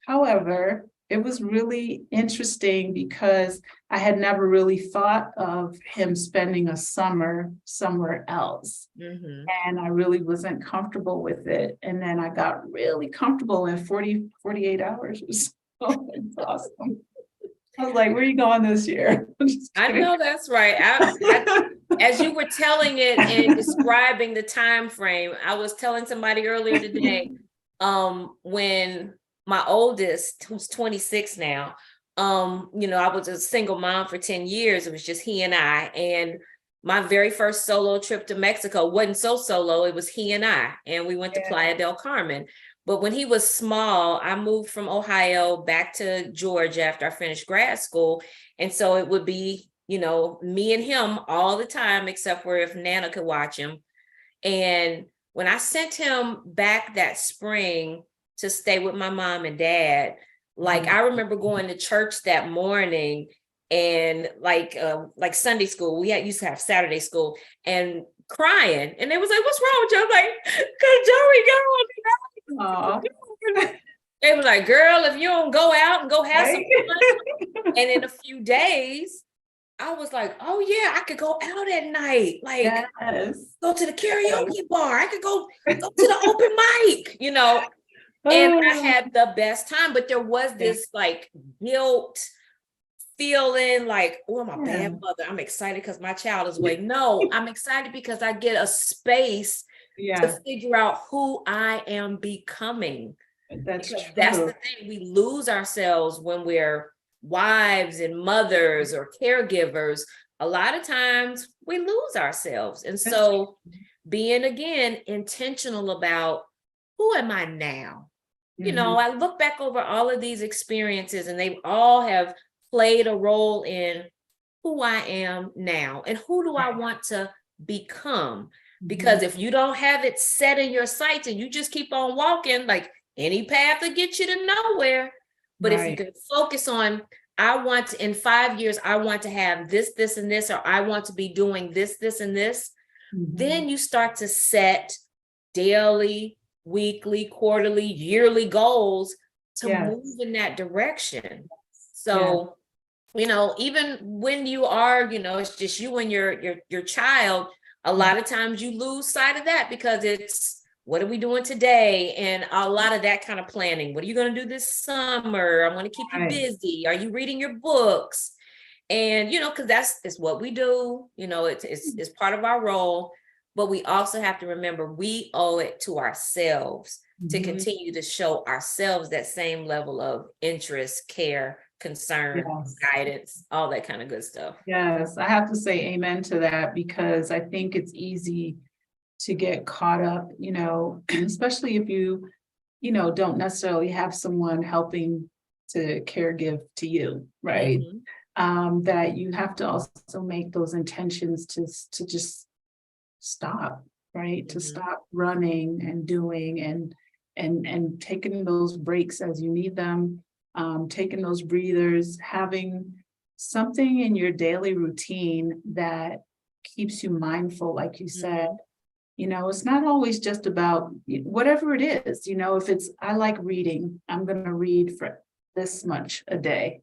Speaker 1: However, it was really interesting because I had never really thought of him spending a summer somewhere else. And I really wasn't comfortable with it. And then I got really comfortable in 48 hours. It was so awesome. I was like, where are you going this year?
Speaker 2: I know that's right. As you were telling it and describing the time frame, I was telling somebody earlier today, when my oldest, who's 26 now, I was a single mom for 10 years. It was just he and I. And my very first solo trip to Mexico wasn't so solo. It was he and I. And we went to Playa del Carmen. But when he was small, I moved from Ohio back to Georgia after I finished grad school. And so it would be, me and him all the time, except for if Nana could watch him. And when I sent him back that spring to stay with my mom and dad, like I remember going to church that morning and like Sunday school, we used to have Saturday school, and crying. And they was like, what's wrong with you? I'm like, because Joey gone. They were like, girl, if you don't go out and go have some fun. And in a few days, I was like, oh yeah, I could go out at night. Like go to the karaoke bar. I could go to the open mic, and I had the best time. But there was this like guilt feeling like, oh, I'm a bad mother. I'm excited because my child is away. No, I'm excited because I get a space to figure out who I am becoming. That's the thing. We lose ourselves when we're wives and mothers or caregivers. A lot of times we lose ourselves. And so being, again, intentional about who am I now? I look back over all of these experiences and they all have played a role in who I am now and who do I want to become. Because if you don't have it set in your sights and you just keep on walking, like any path will get you to nowhere. But if you can focus on, I want to, in 5 years, I want to have this, this, and this, or I want to be doing this, this, and this, then you start to set daily, weekly, quarterly, yearly goals to move in that direction. So, even when you are, it's just you and your child, a lot of times you lose sight of that because it's, what are we doing today? And a lot of that kind of planning. What are you going to do this summer? I want to keep you busy. Are you reading your books? And, because it's what we do, it's part of our role, but we also have to remember we owe it to ourselves to continue to show ourselves that same level of interest, care, concern, guidance, all that kind of good stuff.
Speaker 1: Yes, I have to say amen to that because I think it's easy to get caught up, especially if you, don't necessarily have someone helping to caregive to you, right? That you have to also make those intentions to just stop, right? To stop running and doing and taking those breaks as you need them, taking those breathers, having something in your daily routine that keeps you mindful, like you said. It's not always just about whatever it is, if it's, I like reading, I'm going to read for this much a day.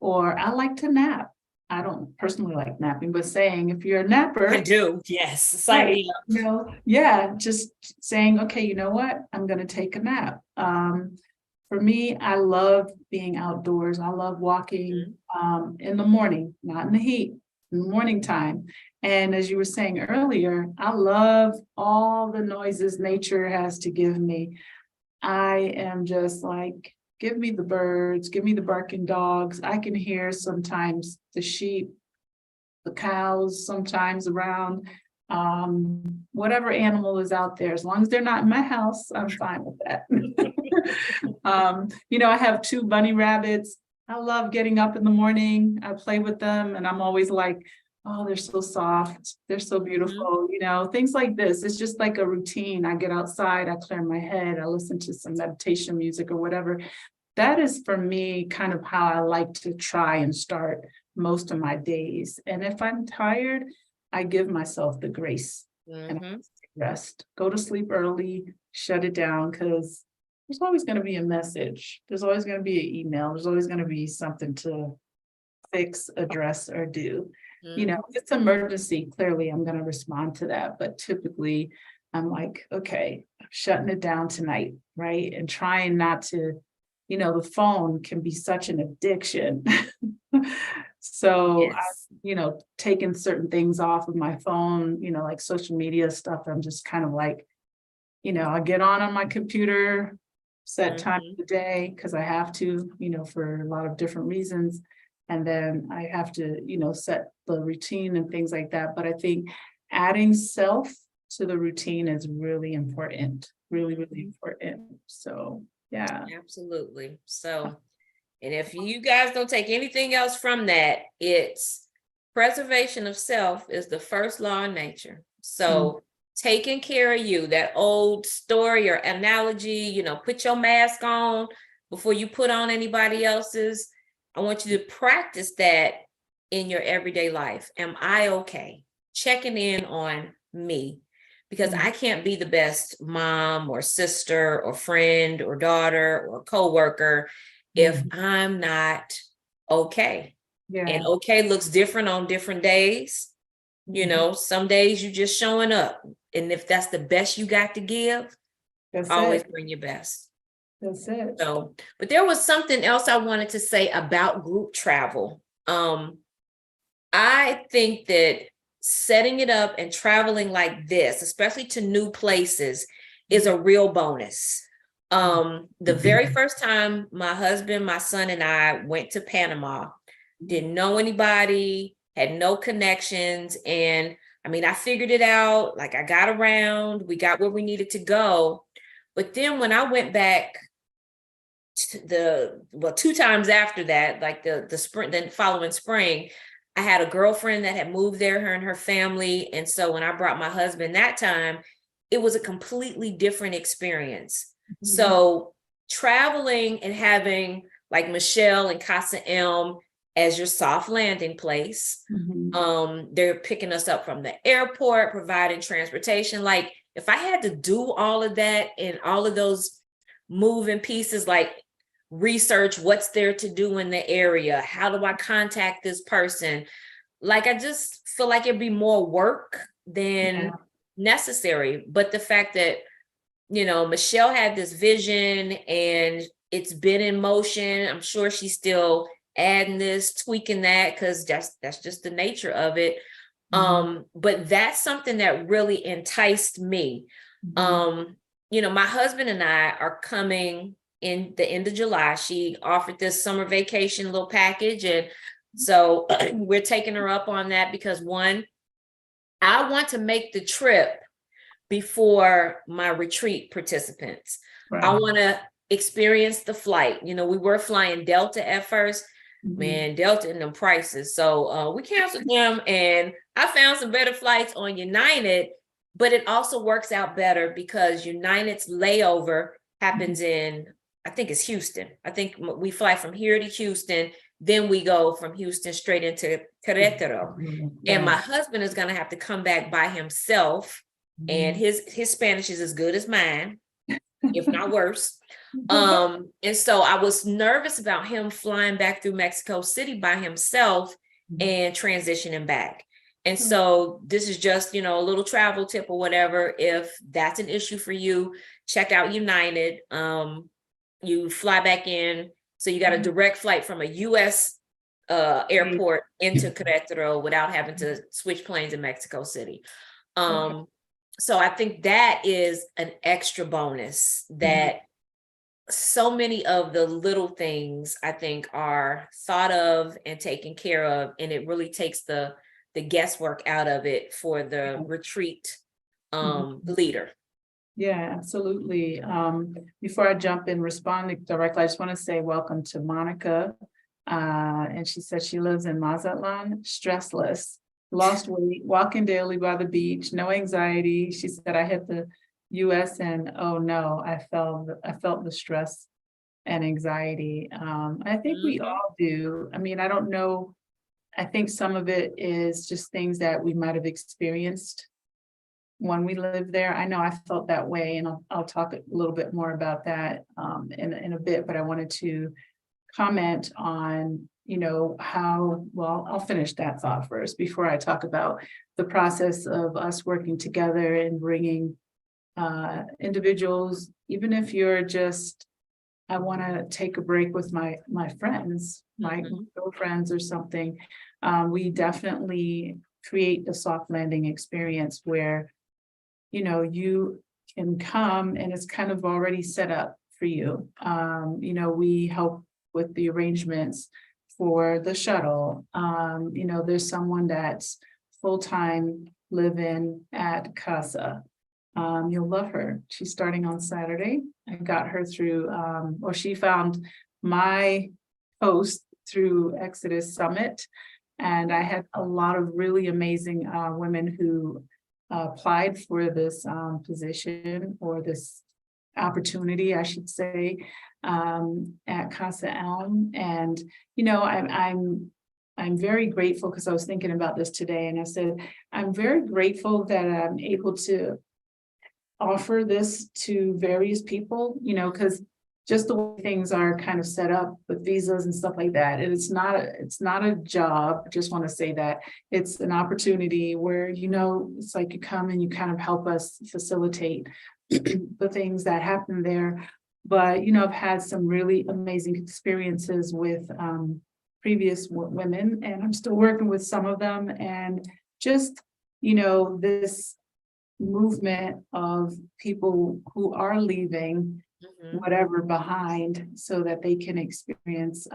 Speaker 1: Or I like to nap. I don't personally like napping, but saying if you're a napper.
Speaker 2: I do. Yes. Sign
Speaker 1: Right.
Speaker 2: me up.
Speaker 1: Just saying, okay, you know what? I'm going to take a nap. For me, I love being outdoors. I love walking in the morning, not in the heat, in the morning time. And as you were saying earlier, I love all the noises nature has to give me. I am just like, give me the birds, give me the barking dogs. I can hear sometimes the sheep, the cows sometimes around, whatever animal is out there. As long as they're not in my house, I'm fine with that. I have 2 bunny rabbits. I love getting up in the morning. I play with them and I'm always like, oh, they're so soft. They're so beautiful. Things like this. It's just like a routine. I get outside, I clear my head, I listen to some meditation music or whatever. That is for me kind of how I like to try and start most of my days. And if I'm tired, I give myself the grace and I rest, go to sleep early, shut it down, because there's always going to be a message. There's always going to be an email. There's always going to be something to fix, address, or do. If it's emergency, clearly I'm going to respond to that. But typically I'm like, okay, I'm shutting it down tonight, right? And trying not to, the phone can be such an addiction. So,
Speaker 2: Yes.
Speaker 1: taking certain things off of my phone, like social media stuff, I'm just kind of like, I get on my computer, set time of the day because I have to, for a lot of different reasons. And then I have to, set the routine and things like that. But I think adding self to the routine is really important, really, really important. So, yeah.
Speaker 2: Absolutely. So, and if you guys don't take anything else from that, it's preservation of self is the first law in nature. So taking care of you, that old story or analogy, put your mask on before you put on anybody else's. I want you to practice that in your everyday life. Am I okay? Checking in on me, because I can't be the best mom or sister or friend or daughter or coworker if I'm not okay.
Speaker 1: Yeah.
Speaker 2: And okay looks different on different days. Some days you just showing up. And if that's the best you got to give, always bring your best.
Speaker 1: That's it.
Speaker 2: So, but there was something else I wanted to say about group travel. I think that setting it up and traveling like this, especially to new places, is a real bonus. The very first time my husband, my son, and I went to Panama, didn't know anybody, had no connections. And I figured it out. Like I got around, we got where we needed to go. But then when I went back to 2 times after that, like the spring, then following spring, I had a girlfriend that had moved there, her and her family. And so when I brought my husband that time, it was a completely different experience. So traveling and having like Michelle and Casa Elm as your soft landing place. They're picking us up from the airport, providing transportation. Like if I had to do all of that and all of those moving pieces, like research what's there to do in the area, how do I contact this person? Like I just feel like it'd be more work than necessary. But the fact that, Michelle had this vision and it's been in motion, I'm sure she's still adding this, tweaking that, because that's just the nature of it. But that's something that really enticed me. My husband and I are coming in the end of July. She offered this summer vacation little package. And so we're taking her up on that because one, I want to make the trip before my retreat participants. I want to experience the flight. We were flying Delta at first. Man, Delta and them prices. So we canceled them and I found some better flights on United, but it also works out better because United's layover happens in, I think it's Houston. I think we fly from here to Houston then we go from Houston straight into Querétaro. And my husband is going to have to come back by himself, and his Spanish is as good as mine, if not worse. And so I was nervous about him flying back through Mexico City by himself and transitioning back. And so this is just, a little travel tip or whatever. If that's an issue for you, check out United. You fly back in. So you got a direct flight from a U.S. airport into Querétaro without having to switch planes in Mexico City. So I think that is an extra bonus that so many of the little things I think are thought of and taken care of. And it really takes the guesswork out of it for the retreat leader.
Speaker 1: Yeah, absolutely. Before I jump in responding directly, I just want to say welcome to Monica. And she said she lives in Mazatlan, stressless, lost weight, walking daily by the beach, no anxiety. She said, I hit the US and oh no, I felt the stress and anxiety. I think we all do. I mean, I don't know. I think some of it is just things that we might have experienced when we lived there. I know I felt that way, and I'll talk a little bit more about that in a bit, but I wanted to comment on, how, well, I'll finish that thought first before I talk about the process of us working together and bringing individuals, even if you're just, I want to take a break with my friends, my girlfriends or something. We definitely create a soft landing experience where, you can come and it's kind of already set up for you. We help with the arrangements for the shuttle. There's someone that's full-time living at Casa. You'll love her. She's starting on Saturday. I got her through, or she found my post through Exodus Summit. And I had a lot of really amazing women who applied for this position, or this opportunity, I should say, at Casa Elm. And, I'm very grateful, because I was thinking about this today, and I said, I'm very grateful that I'm able to offer this to various people, because just the way things are kind of set up with visas and stuff like that. And it's not a job. I just want to say that it's an opportunity where, it's like you come and you kind of help us facilitate the things that happen there. But, I've had some really amazing experiences with previous women, and I'm still working with some of them. And just, this movement of people who are leaving whatever behind so that they can experience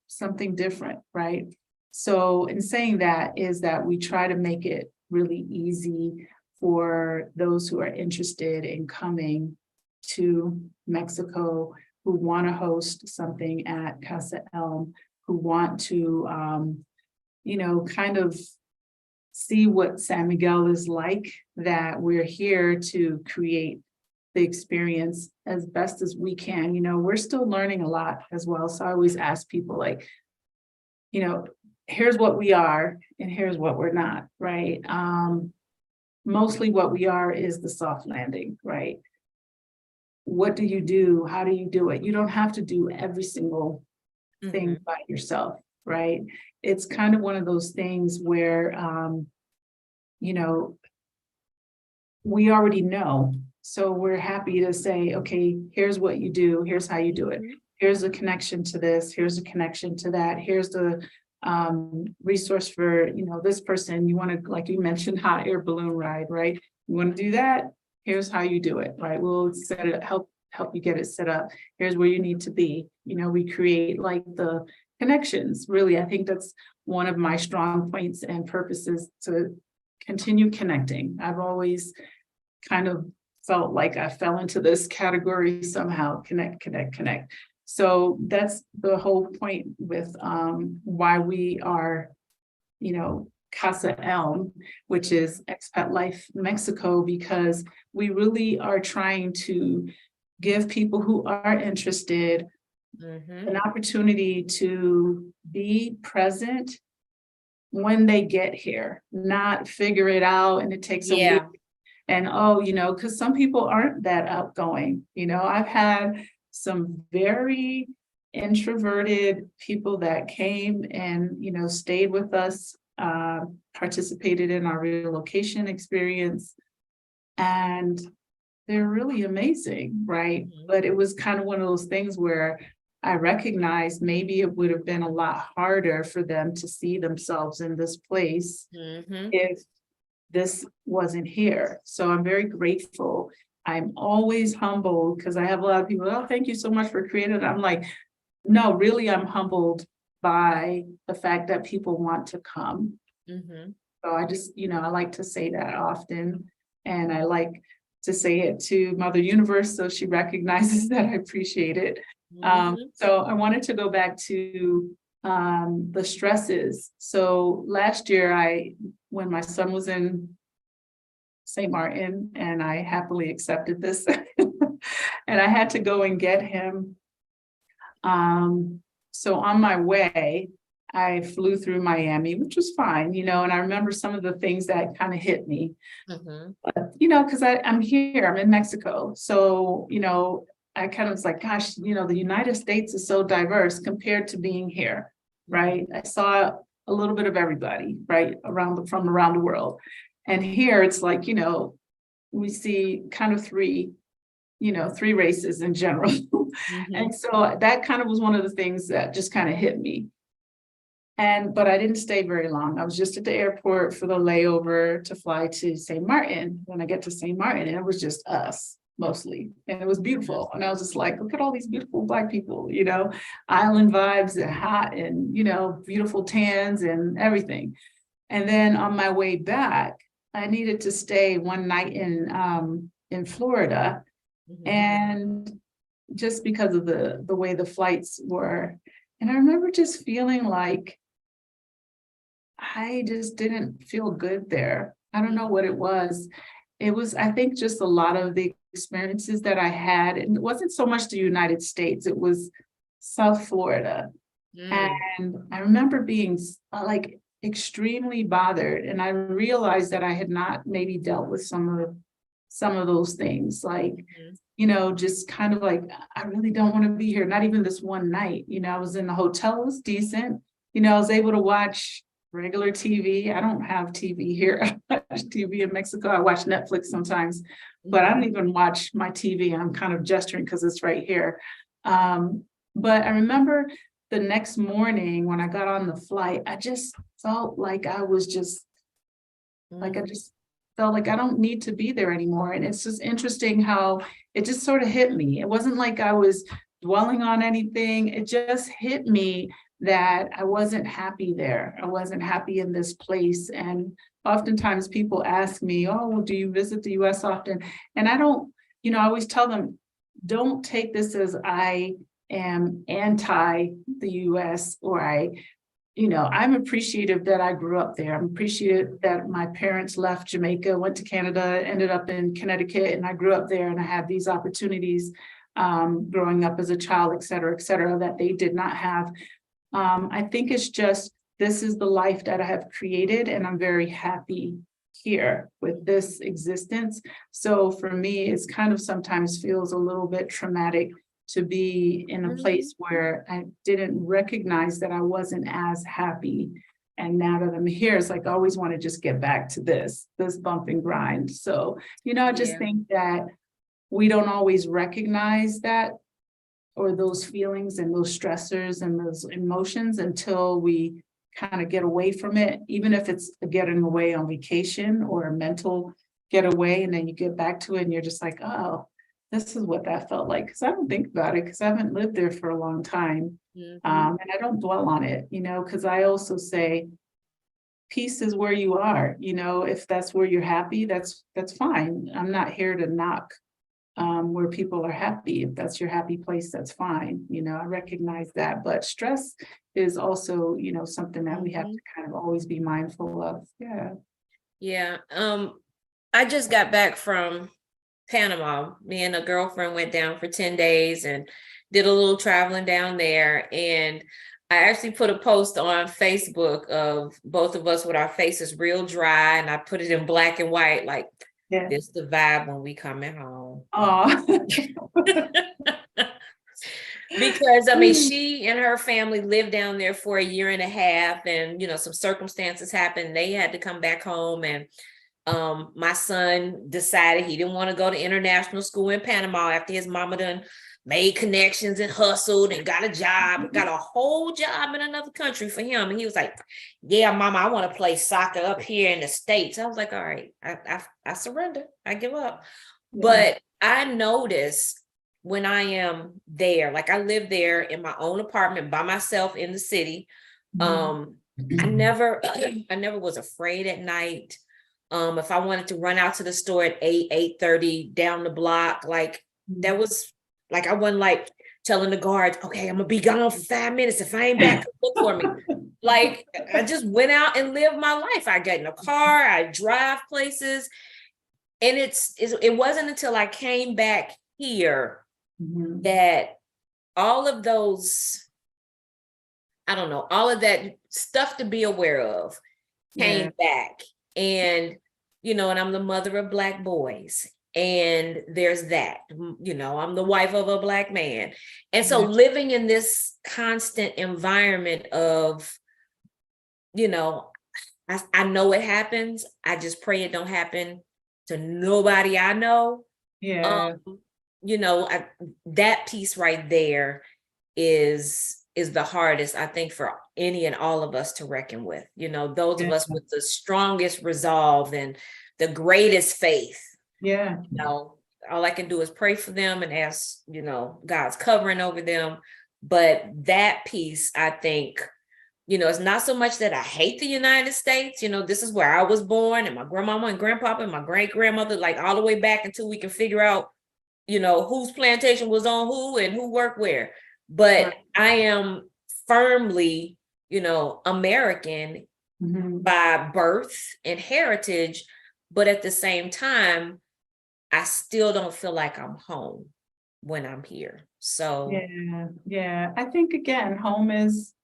Speaker 1: something different, right? So in saying that is that we try to make it really easy for those who are interested in coming to Mexico, who want to host something at Casa Elm, who want to, kind of see what San Miguel is like, that we're here to create the experience as best as we can. We're still learning a lot as well. So I always ask people, like, here's what we are and here's what we're not, right? Mostly what we are is the soft landing, right? What do you do? How do you do it? You don't have to do every single thing by yourself, right? It's kind of one of those things where, we already know. So we're happy to say, okay, here's what you do. Here's how you do it. Here's a connection to this. Here's a connection to that. Here's the resource for, this person. You want to, like you mentioned, hot air balloon ride, right? You want to do that? Here's how you do it, right? We'll set it, help you get it set up. Here's where you need to be. We create like the connections. Really, I think that's one of my strong points and purposes, to continue connecting. I've always kind of felt like I fell into this category somehow, connect. So that's the whole point with why we are, Casa Elm, which is Expat Life Mexico, because we really are trying to give people who are interested an opportunity to be present when they get here, not figure it out and it takes a week. And because some people aren't that outgoing. I've had some very introverted people that came and, stayed with us, participated in our relocation experience, and they're really amazing, right? But it was kind of one of those things where I recognized maybe it would have been a lot harder for them to see themselves in this place if this wasn't here. So I'm very grateful. I'm always humbled because I have a lot of people, oh, thank you so much for creating it. I'm like, no, really, I'm humbled by the fact that people want to come. So I just, I like to say that often. And I like to say it to Mother Universe so she recognizes that I appreciate it. So I wanted to go back to the stresses. So last year, when my son was in St. Martin, and I happily accepted this, and I had to go and get him. So on my way, I flew through Miami, which was fine, and I remember some of the things that kind of hit me, but, because I'm here, I'm in Mexico. So, I kind of was like, gosh, the United States is so diverse compared to being here, right? I saw a little bit of everybody, right, from around the world. And here it's like, we see kind of three races in general. And so that kind of was one of the things that just kind of hit me. But I didn't stay very long. I was just at the airport for the layover to fly to St. Martin. When I get to St. Martin, and it was just us mostly. And it was beautiful. And I was just like, look at all these beautiful Black people, island vibes and hot and, beautiful tans and everything. And then on my way back, I needed to stay one night in Florida. And just because of the way the flights were. And I remember just feeling like I just didn't feel good there. I don't know what it was. It was, I think, just a lot of the experiences that I had. And it wasn't so much the United States, it was South Florida. And I remember being like extremely bothered. And I realized that I had not maybe dealt with some of those things, like, just kind of like, I really don't want to be here. Not even this one night, I was in the hotel, it was decent. I was able to watch regular TV. I don't have TV here. I watch TV in Mexico. I watch Netflix sometimes, but I don't even watch my TV. I'm kind of gesturing because it's right here. But I remember the next morning when I got on the flight, I just felt like I was just, like, I just felt like I don't need to be there anymore. And it's just interesting how it just sort of hit me. It wasn't like I was dwelling on anything. It just hit me that I wasn't happy there. I wasn't happy in this place. And oftentimes people ask me, oh, well, do you visit the US often? And I don't, I always tell them, don't take this as I am anti the US or I'm appreciative that I grew up there. I'm appreciative that my parents left Jamaica, went to Canada, ended up in Connecticut, and I grew up there and I had these opportunities growing up as a child, et cetera, that they did not have. I think it's just, this is the life that I have created, and I'm very happy here with this existence. So for me, it's kind of sometimes feels a little bit traumatic to be in a place where I didn't recognize that I wasn't as happy. And now that I'm here, it's like I always want to just get back to this bump and grind. So, I just think that we don't always recognize that, or those feelings and those stressors and those emotions, until we kind of get away from it, even if it's getting away on vacation or a mental getaway, and then you get back to it and you're just like, oh, this is what that felt like. Because I don't think about it, because I haven't lived there for a long time. And I don't dwell on it, because I also say peace is where you are. If that's where you're happy, that's fine. I'm not here to knock where people are happy. If that's your happy place, that's fine. I recognize that. But stress is also, something that we have to kind of always be mindful of. Yeah.
Speaker 2: I just got back from Panama. Me and a girlfriend went down for 10 days and did a little traveling down there. And I actually put a post on Facebook of both of us with our faces real dry, and I put it in black and white, like,
Speaker 1: Yeah.
Speaker 2: this the vibe when we coming home.
Speaker 1: Oh.
Speaker 2: Because I mean, she and her family lived down there for a year and a half, and some circumstances happened. They had to come back home, and my son decided he didn't want to go to international school in Panama after his mama done made connections and hustled and got a job, got a whole job in another country for him. And he was like, yeah, mama, I want to play soccer up here in the States. I was like, all right, I surrender. I give up. Yeah. But I noticed when I am there, like I live there in my own apartment by myself in the city. I never was afraid at night. If I wanted to run out to the store at 8:30 down the block, like that was like, I wasn't like telling the guards, okay, I'm gonna be gone for 5 minutes. If I ain't back, look for me. Like, I just went out and lived my life. I get in a car, I drive places. And it wasn't until I came back here that all of those, I don't know, all of that stuff to be aware of came back. And, and I'm the mother of Black boys. And there's that, I'm the wife of a Black man. And so living in this constant environment of, I know it happens. I just pray it don't happen to nobody I know.
Speaker 1: Yeah.
Speaker 2: That piece right there is the hardest, I think, for any and all of us to reckon with. Those of us with the strongest resolve and the greatest faith.
Speaker 1: Yeah.
Speaker 2: All I can do is pray for them and ask, God's covering over them. But that piece, I think, it's not so much that I hate the United States. This is where I was born, and my grandmama and grandpapa and my great grandmother, like all the way back until we can figure out, whose plantation was on who and who worked where. But I am firmly, American by birth and heritage. But at the same time, I still don't feel like I'm home when I'm here. So
Speaker 1: yeah. I think again, home is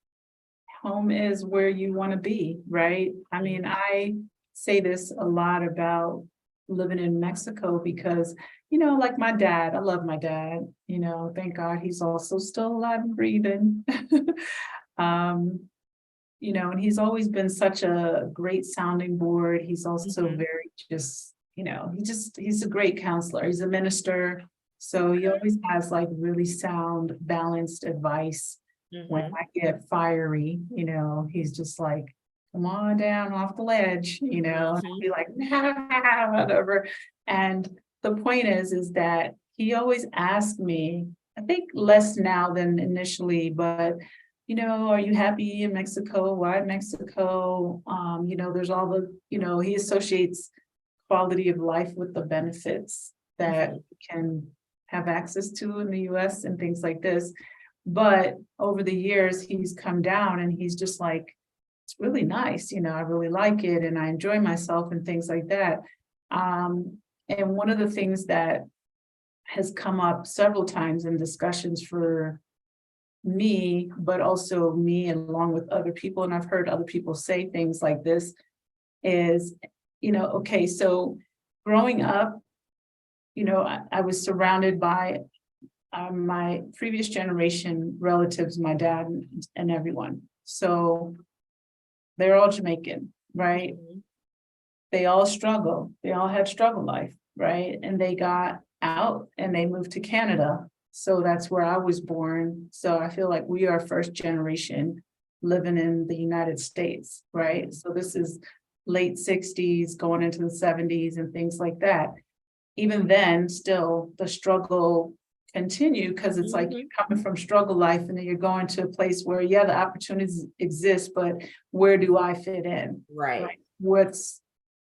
Speaker 1: where you want to be, right? I mean, I say this a lot about living in Mexico because, like my dad, I love my dad, thank God he's also still alive and breathing. And he's always been such a great sounding board. He's also very just, he's a great counselor. He's a minister. So he always has like really sound, balanced advice. When I get fiery, he's just like, come on down off the ledge, I'll be like, nah, whatever. And the point is that he always asked me, I think less now than initially, but are you happy in Mexico? Why Mexico? There's all the, he associates quality of life with the benefits that we can have access to in the US and things like this. But over the years, he's come down and he's just like, it's really nice. I really like it and I enjoy myself and things like that. And one of the things that has come up several times in discussions for me, but also me along with other people, and I've heard other people say things like this, is, okay, so growing up, I was surrounded by my previous generation relatives, my dad and everyone. So they're all Jamaican, right? They all struggle. They all had struggle life, right? And they got out and they moved to Canada. So that's where I was born. So I feel like we are first generation living in the United States, right? So this is late 60s, going into the 70s and things like that. Even then, still the struggle continue because it's like you're coming from struggle life and then you're going to a place where, the opportunities exist, but where do I fit in?
Speaker 2: Right.
Speaker 1: What's,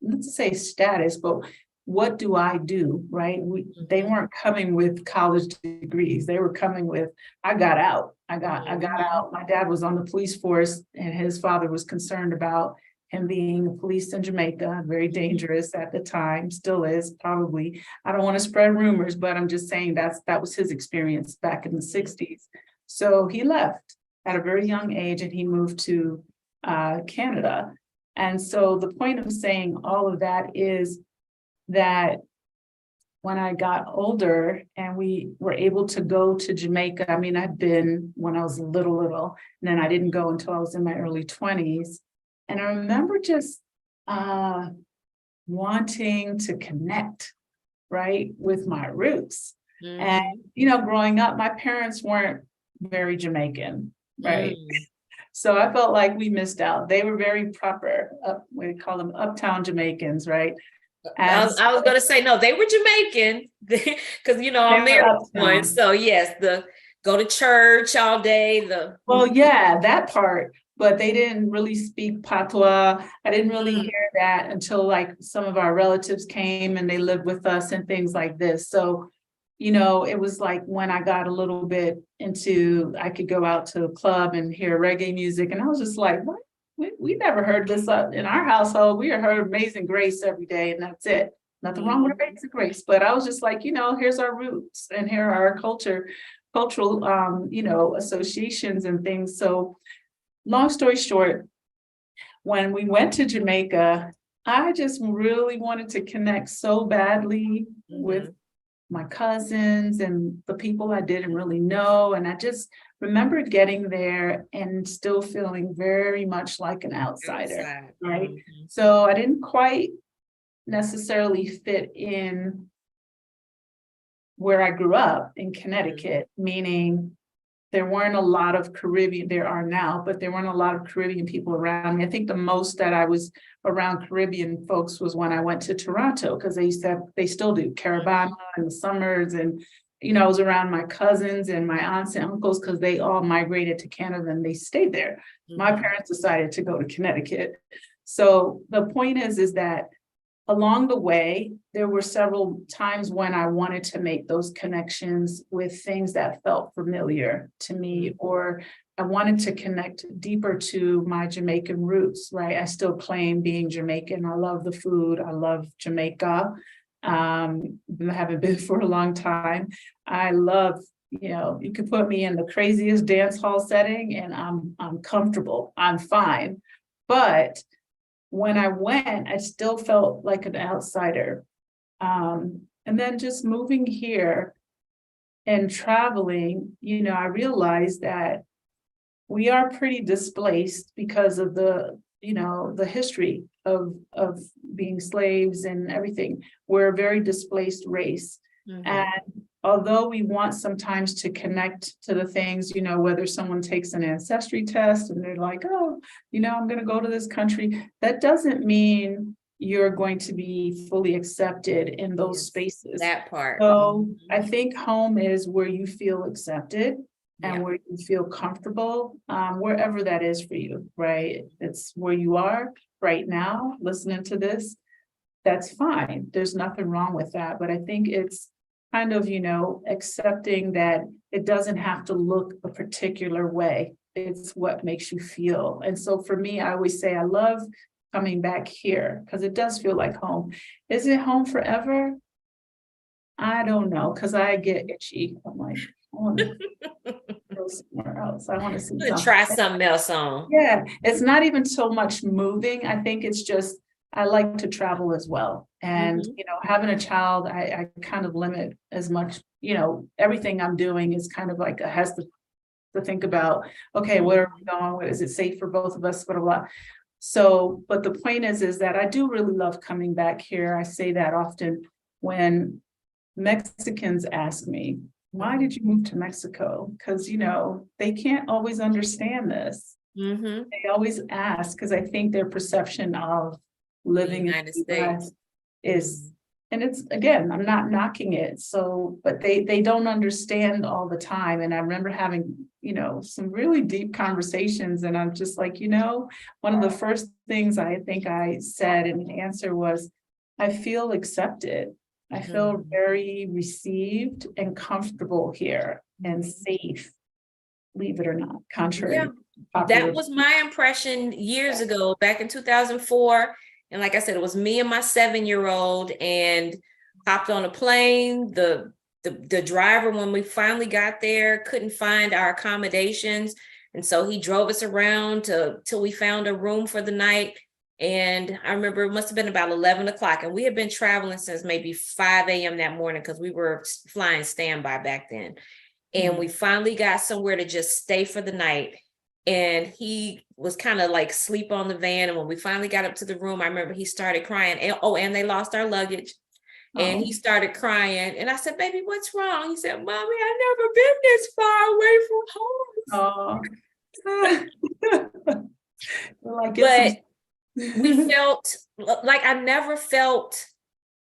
Speaker 1: let's say status, but what do I do, right? They weren't coming with college degrees. They were coming with, I got out. I got out. My dad was on the police force and his father was concerned about him being a police in Jamaica, very dangerous at the time, still is probably. I don't want to spread rumors, but I'm just saying that was his experience back in the 60s. So he left at a very young age and he moved to Canada. And so the point of saying all of that is that when I got older and we were able to go to Jamaica, I mean, I'd been when I was little, and then I didn't go until I was in my early 20s. And I remember just wanting to connect, right, with my roots. And, growing up, my parents weren't very Jamaican, right? So I felt like we missed out. They were very proper, we call them uptown Jamaicans, right?
Speaker 2: I was going to say, no, they were Jamaican because, I'm married one. So yes, go to church all day.
Speaker 1: Well, yeah, that part, but they didn't really speak patois. I didn't really hear that until like some of our relatives came and they lived with us and things like this. So, it was like when I got a little bit into, I could go out to a club and hear reggae music. And I was just like, what? We never heard this in our household. We heard Amazing Grace every day, and that's it. Nothing wrong with Amazing Grace, but I was just like, here's our roots and here are our cultural, associations and things. So, long story short, when we went to Jamaica, I just really wanted to connect so badly with my cousins and the people I didn't really know, and I just remember getting there and still feeling very much like an outsider, right? So I didn't quite necessarily fit in where I grew up in Connecticut, meaning there weren't a lot of Caribbean, there are now, but there weren't a lot of Caribbean people around me. I think the most that I was around Caribbean folks was when I went to Toronto, because they still do Carabana in the summers. And, I was around my cousins and my aunts and uncles because they all migrated to Canada and they stayed there. My parents decided to go to Connecticut. So the point is that along the way, there were several times when I wanted to make those connections with things that felt familiar to me, or I wanted to connect deeper to my Jamaican roots, right? I still claim being Jamaican. I love the food. I love Jamaica. I haven't been for a long time. I love, you could put me in the craziest dance hall setting and I'm comfortable. I'm fine. But when I went, I still felt like an outsider. And then just moving here and traveling, I realized that we are pretty displaced because of the history of being slaves and everything. We're a very displaced race. And although we want sometimes to connect to the things, whether someone takes an ancestry test and they're like, oh, I'm going to go to this country, that doesn't mean you're going to be fully accepted in those spaces.
Speaker 2: That part.
Speaker 1: So I think home is where you feel accepted and where you feel comfortable, wherever that is for you, right? It's where you are right now, listening to this, that's fine. There's nothing wrong with that. But I think it's kind of, accepting that it doesn't have to look a particular way. It's what makes you feel. And so for me, I always say I love coming back here because it does feel like home. Is it home forever? I don't know, because I get itchy. I'm like, I want to go somewhere else. I want to see something.
Speaker 2: Try something else on.
Speaker 1: Yeah, it's not even so much moving. I think it's just I like to travel as well. And, having a child, I kind of limit as much, everything I'm doing is kind of like has to think about, okay, where are we going? Is it safe for both of us? Blah, blah, blah. So, but the point is that I do really love coming back here. I say that often when Mexicans ask me, why did you move to Mexico? Because, they can't always understand this. They always ask, because I think their perception of living in the States is, and it's, again, I'm not knocking it. So, but they don't understand all the time. And I remember having, some really deep conversations. And I'm just like, one of the first things I think I said in the answer was, I feel accepted. I feel very received and comfortable here and safe. believe it or not, contrary
Speaker 2: Yeah,
Speaker 1: to popular.
Speaker 2: that was my impression years ago, back in 2004. And like I said, it was me and my 7-year-old, and hopped on a plane. The driver, when we finally got there, couldn't find our accommodations. And so he drove us around till we found a room for the night. And I remember it must have been about 11 o'clock. And we had been traveling since maybe 5 a.m. that morning, because we were flying standby back then. And we finally got somewhere to just stay for the night. And he was kind of like sleep on the van. And when we finally got up to the room, I remember he started crying. And they lost our luggage. And he started crying. And I said, baby, what's wrong? He said, Mommy, I've never been this far away from home.
Speaker 1: Like,
Speaker 2: But we felt like I never felt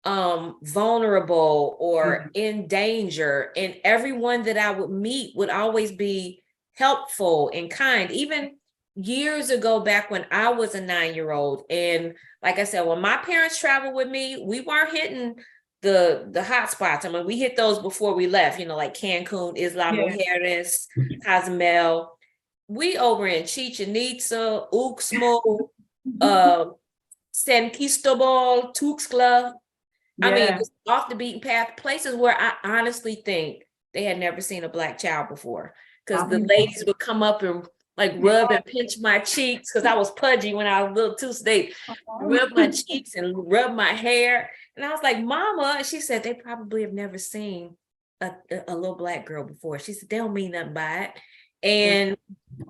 Speaker 2: vulnerable or in danger. And everyone that I would meet would always be helpful and kind. Even years ago, back when I was a 9-year-old. And like I said, when my parents traveled with me, we weren't hitting the hot spots. I mean, we hit those before we left, like Cancun, Isla Mujeres, Cozumel. We over in Chichen Itza, Uxmal, San Cristobal, Tuxtla. I mean, it was off the beaten path, places where I honestly think they had never seen a Black child before. Because the ladies would come up and like rub and pinch my cheeks, because I was pudgy when I was little too. So they rub my cheeks and rub my hair. And I was like, Mama. And she said, they probably have never seen a little Black girl before. She said, they don't mean nothing by it.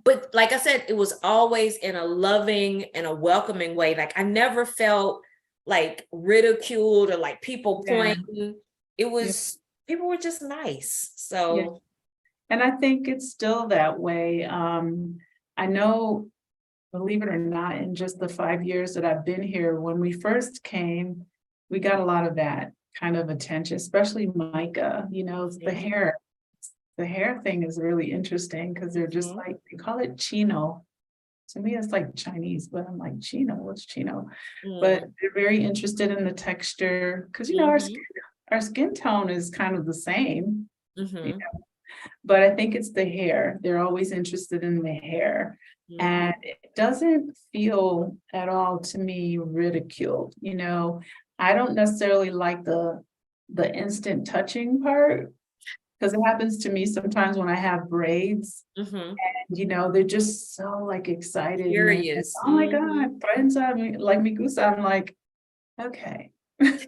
Speaker 2: But like I said, it was always in a loving and a welcoming way. Like I never felt like ridiculed or like people pointing. It was, people were just nice. So.
Speaker 1: And I think it's still that way. I know, believe it or not, in just the 5 years that I've been here, when we first came, we got a lot of that kind of attention, especially Micah, the hair. The hair thing is really interesting, because they're just like, they call it chino. To me, it's like Chinese, but I'm like, chino, what's chino? But they're very interested in the texture, because, our skin tone is kind of the same. But I think it's the hair. They're always interested in the hair. And it doesn't feel at all to me ridiculed. I don't necessarily like the instant touching part, because it happens to me sometimes when I have braids. And they're just so like excited.
Speaker 2: Curious.
Speaker 1: Oh my God, friends like me gusta. I'm like, okay. It's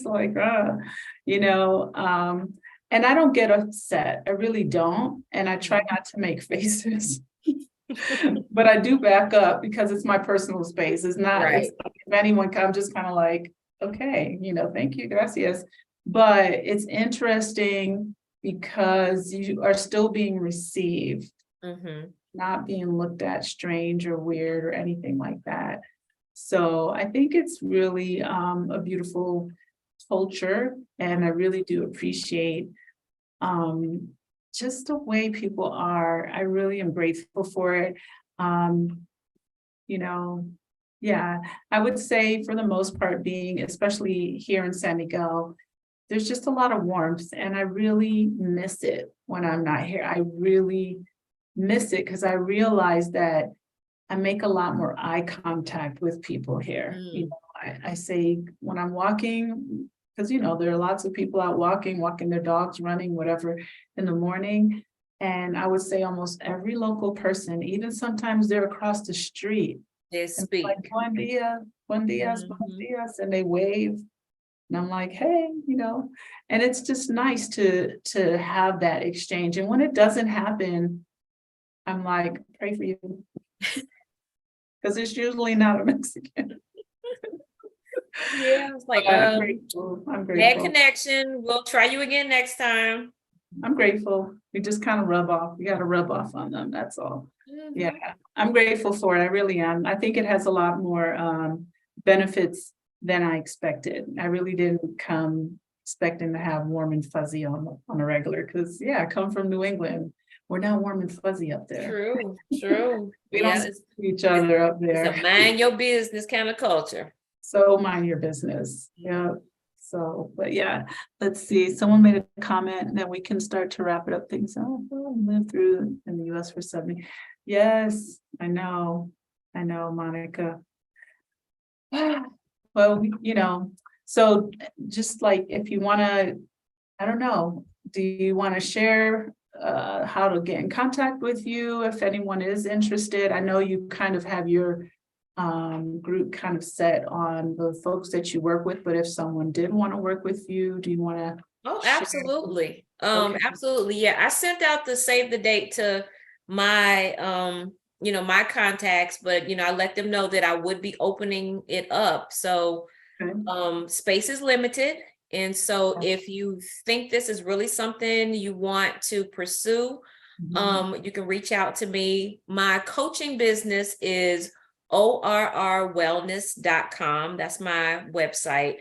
Speaker 1: like, and I don't get upset. I really don't. And I try not to make faces. But I do back up, because it's my personal space. It's not, it's like, if anyone comes, I'm just kind of like, okay, thank you, gracias. But it's interesting because you are still being received, not being looked at strange or weird or anything like that. So I think it's really a beautiful culture, and I really do appreciate just the way people are. I really am grateful for it. I would say for the most part, being especially here in San Miguel, there's just a lot of warmth, and I really miss it when I'm not here. I really miss it, because I realize that I make a lot more eye contact with people here. I say when I'm walking, because there are lots of people out walking their dogs, running, whatever, in the morning. And I would say almost every local person, even sometimes they're across the street,
Speaker 2: they speak
Speaker 1: like, buen dia, buenos dias, and they wave. And I'm like, hey, and it's just nice to have that exchange. And when it doesn't happen, I'm like, pray for you. Because it's usually not a Mexican.
Speaker 2: Yeah, it's like,
Speaker 1: I'm grateful.
Speaker 2: Bad connection. We'll try you again next time.
Speaker 1: I'm grateful. We just kind of rub off. We got to rub off on them. That's all. Yeah, I'm grateful for it. I really am. I think it has a lot more benefits than I expected. I really didn't come expecting to have warm and fuzzy on a regular, because I come from New England. We're not warm and fuzzy up there.
Speaker 2: True.
Speaker 1: We don't see each other up there.
Speaker 2: It's a mind your business kind of culture.
Speaker 1: So mind your business. Yeah. So, but yeah, let's see. Someone made a comment, and then we can start to wrap it up. Things lived through in the US for 70. Yes, I know, Monica. Well, so just like if you want to, I don't know, do you want to share how to get in contact with you if anyone is interested? I know you kind of have your group kind of set on the folks that you work with, but if someone did want to work with you, do you want to?
Speaker 2: Oh,
Speaker 1: share?
Speaker 2: absolutely.
Speaker 1: Okay.
Speaker 2: Absolutely. Yeah. I sent out the save the date to my my contacts, but I let them know that I would be opening it up. So
Speaker 1: Okay.
Speaker 2: space is limited. And so
Speaker 1: Okay.
Speaker 2: if you think this is really something you want to pursue, you can reach out to me. My coaching business is orrwellness.com. That's my website.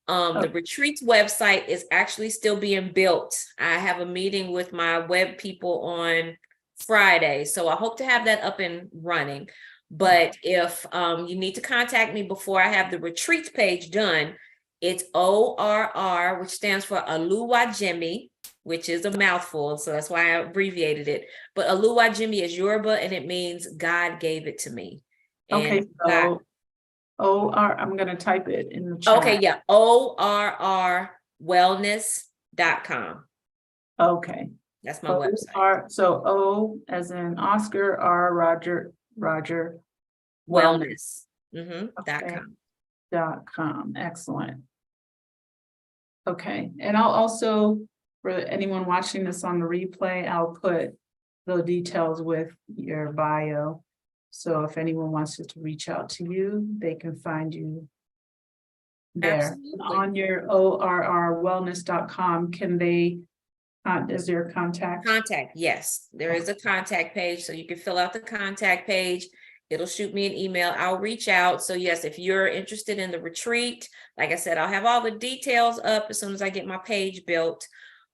Speaker 2: The retreats website is actually still being built. I have a meeting with my web people on Friday, so I hope to have that up and running. But if you need to contact me before I have the retreats page done, it's ORR, which stands for Oluwajimi, which is a mouthful, so that's why I abbreviated it. But Oluwajimi is Yoruba, and it means God gave it to me.
Speaker 1: Okay,
Speaker 2: And
Speaker 1: so I'm going to type it in the chat.
Speaker 2: okay, yeah, ORR Wellness.com.
Speaker 1: Okay.
Speaker 2: That's my website.
Speaker 1: So O as in Oscar, R Roger,
Speaker 2: Wellness.
Speaker 1: Okay.
Speaker 2: .com.
Speaker 1: .com. Excellent. Okay, and I'll also, for anyone watching this on the replay, I'll put the details with your bio. So if anyone wants to reach out to you, they can find you there.
Speaker 2: Absolutely.
Speaker 1: On your orrwellness.com, can they, is there a contact?
Speaker 2: Contact, yes. There is a contact page, so you can fill out the contact page. It'll shoot me an email. I'll reach out. So yes, if you're interested in the retreat, like I said, I'll have all the details up as soon as I get my page built.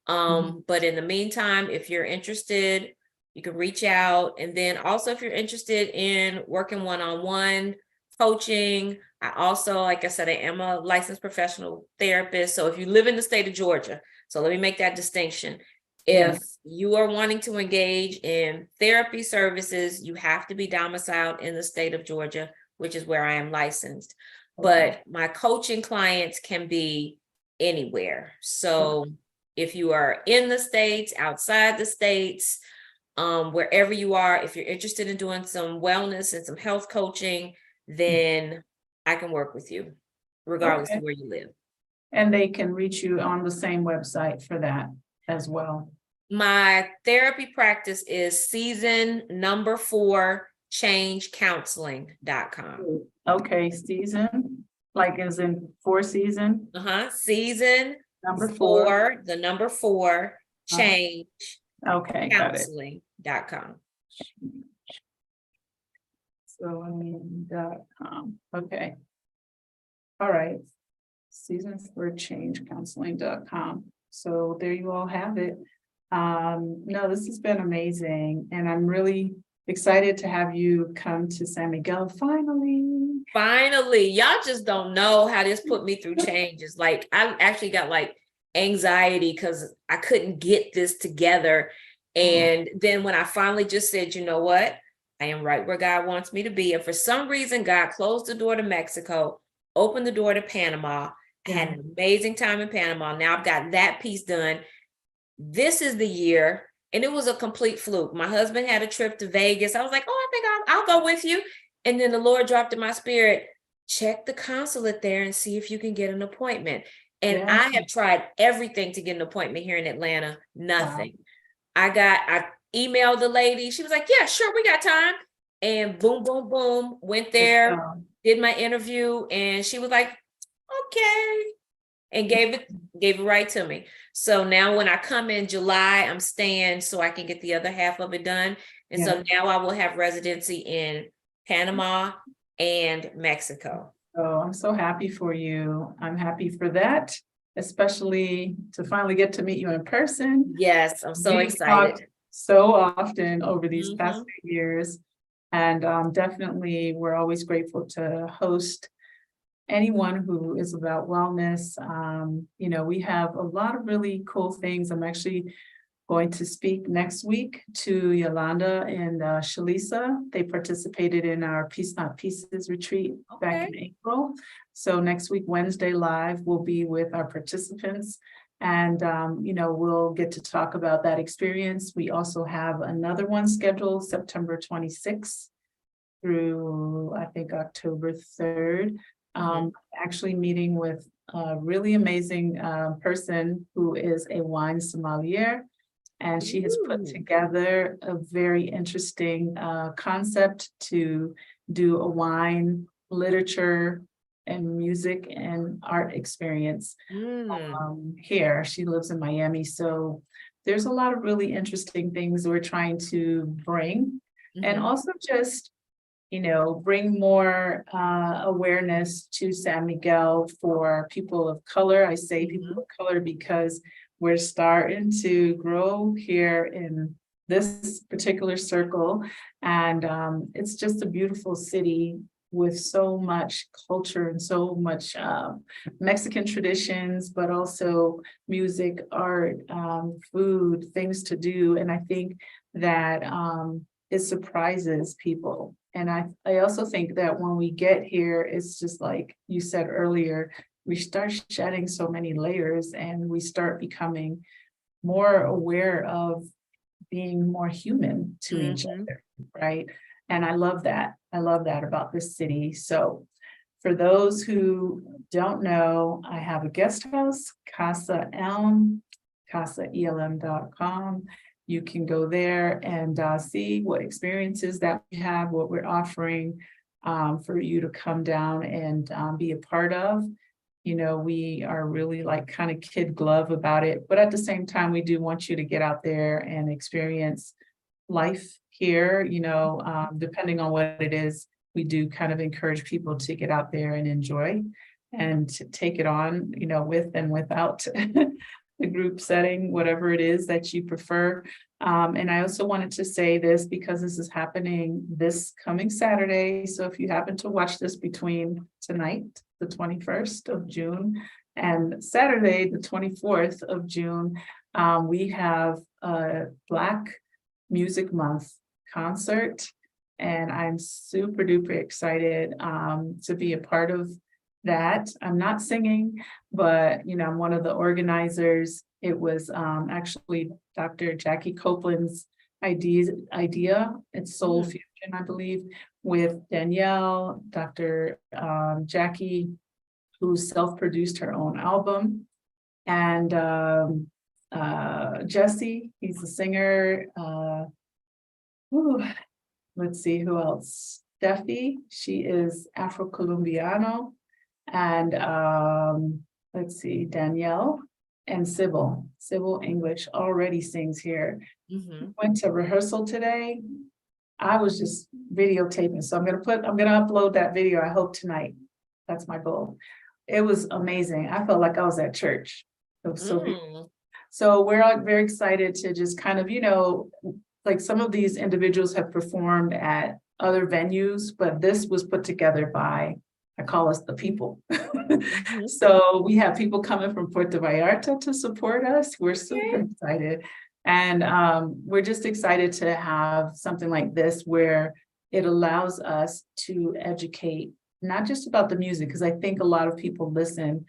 Speaker 2: But in the meantime, if you're interested, you can reach out. And then also if you're interested in working one-on-one coaching, I also, like I said, I am a licensed professional therapist. So if you live in the state of Georgia, so let me make that distinction. If you are wanting to engage in therapy services, you have to be domiciled in the state of Georgia, which is where I am licensed. But my coaching clients can be anywhere. So if you are in the States, outside the States, wherever you are, if you're interested in doing some wellness and some health coaching, then I can work with you regardless of where you live.
Speaker 1: And they can reach you on the same website for that as well.
Speaker 2: My therapy practice is season4changecounseling.com.
Speaker 1: Okay, season, like as in 4 season?
Speaker 2: Season
Speaker 1: number 4,
Speaker 2: the number 4, change
Speaker 1: okay, got it.
Speaker 2: counseling.com.
Speaker 1: So .com. Okay. All right. season4changecounseling.com. So there you all have it. No, this has been amazing. And I'm really excited to have you come to San Miguel finally.
Speaker 2: Finally, y'all just don't know how this put me through changes. Like I actually got like anxiety because I couldn't get this together. And then when I finally just said, you know what? I am right where God wants me to be. And for some reason, God closed the door to Mexico, opened the door to Panama. I had an amazing time in Panama. Now I've got that piece done. This is the year. And it was a complete fluke. My husband had a trip to Vegas. I was like, oh, I think I'll go with you. And then the Lord dropped in my spirit, check the consulate there and see if you can get an appointment. And I have tried everything to get an appointment here in Atlanta. Nothing. Wow. I emailed the lady. She was like, yeah, sure, we got time. And boom, boom, boom, went there, did my interview. And she was like, okay. And gave it right to me. So now when I come in July, I'm staying so I can get the other half of it done. And so now I will have residency in Panama and Mexico.
Speaker 1: Oh, I'm so happy for you. I'm happy for that, especially to finally get to meet you in person.
Speaker 2: Yes, I'm so excited.
Speaker 1: So often over these past few years. And definitely we're always grateful to host anyone who is about wellness. We have a lot of really cool things. I'm actually going to speak next week to Yolanda and Shalisa. They participated in our Peace Not Pieces retreat back in April. So next week, Wednesday live, will be with our participants. And, we'll get to talk about that experience. We also have another one scheduled September 26th through, I think, October 3rd. Actually meeting with a really amazing person who is a wine sommelier. And she has put together a very interesting concept to do a wine, literature, and music and art experience here. She lives in Miami. So there's a lot of really interesting things we're trying to bring. And also just, bring more awareness to San Miguel for people of color. I say people of color because we're starting to grow here in this particular circle. And it's just a beautiful city with so much culture and so much Mexican traditions, but also music, art, food, things to do. And I think that it surprises people. And I also think that when we get here, it's just like you said earlier, we start shedding so many layers and we start becoming more aware of being more human to each other, right? And I love that. I love that about this city. So for those who don't know, I have a guest house, Casa Elm, casaelm.com. You can go there and see what experiences that we have, what we're offering for you to come down and be a part of. We are really like kind of kid glove about it, but at the same time, we do want you to get out there and experience life here, depending on what it is. We do kind of encourage people to get out there and enjoy and to take it on, with and without the group setting, whatever it is that you prefer. And I also wanted to say this because this is happening this coming Saturday. So if you happen to watch this between tonight, the 21st of June, and Saturday, the 24th of June, we have a Black Music Month concert. And I'm super duper excited to be a part of that. I'm not singing, but I'm one of the organizers. It was actually Dr. Jackie Copeland's idea. It's soul fusion, I believe, with Danielle, Dr. Jackie, who self-produced her own album, and Jesse, he's a singer. Let's see who else. Steffi, she is Afro-Colombiano. And let's see, Danielle and Sybil English already sings here. Went to rehearsal today. I was just videotaping, so I'm gonna upload that video, I hope tonight. That's my goal. It was amazing. I felt like I was at church. It was so beautiful. So we're very excited to just kind of, like some of these individuals have performed at other venues, but this was put together by, I call us the people. So we have people coming from Puerto Vallarta to support us. We're super excited. And we're just excited to have something like this where it allows us to educate, not just about the music, because I think a lot of people listen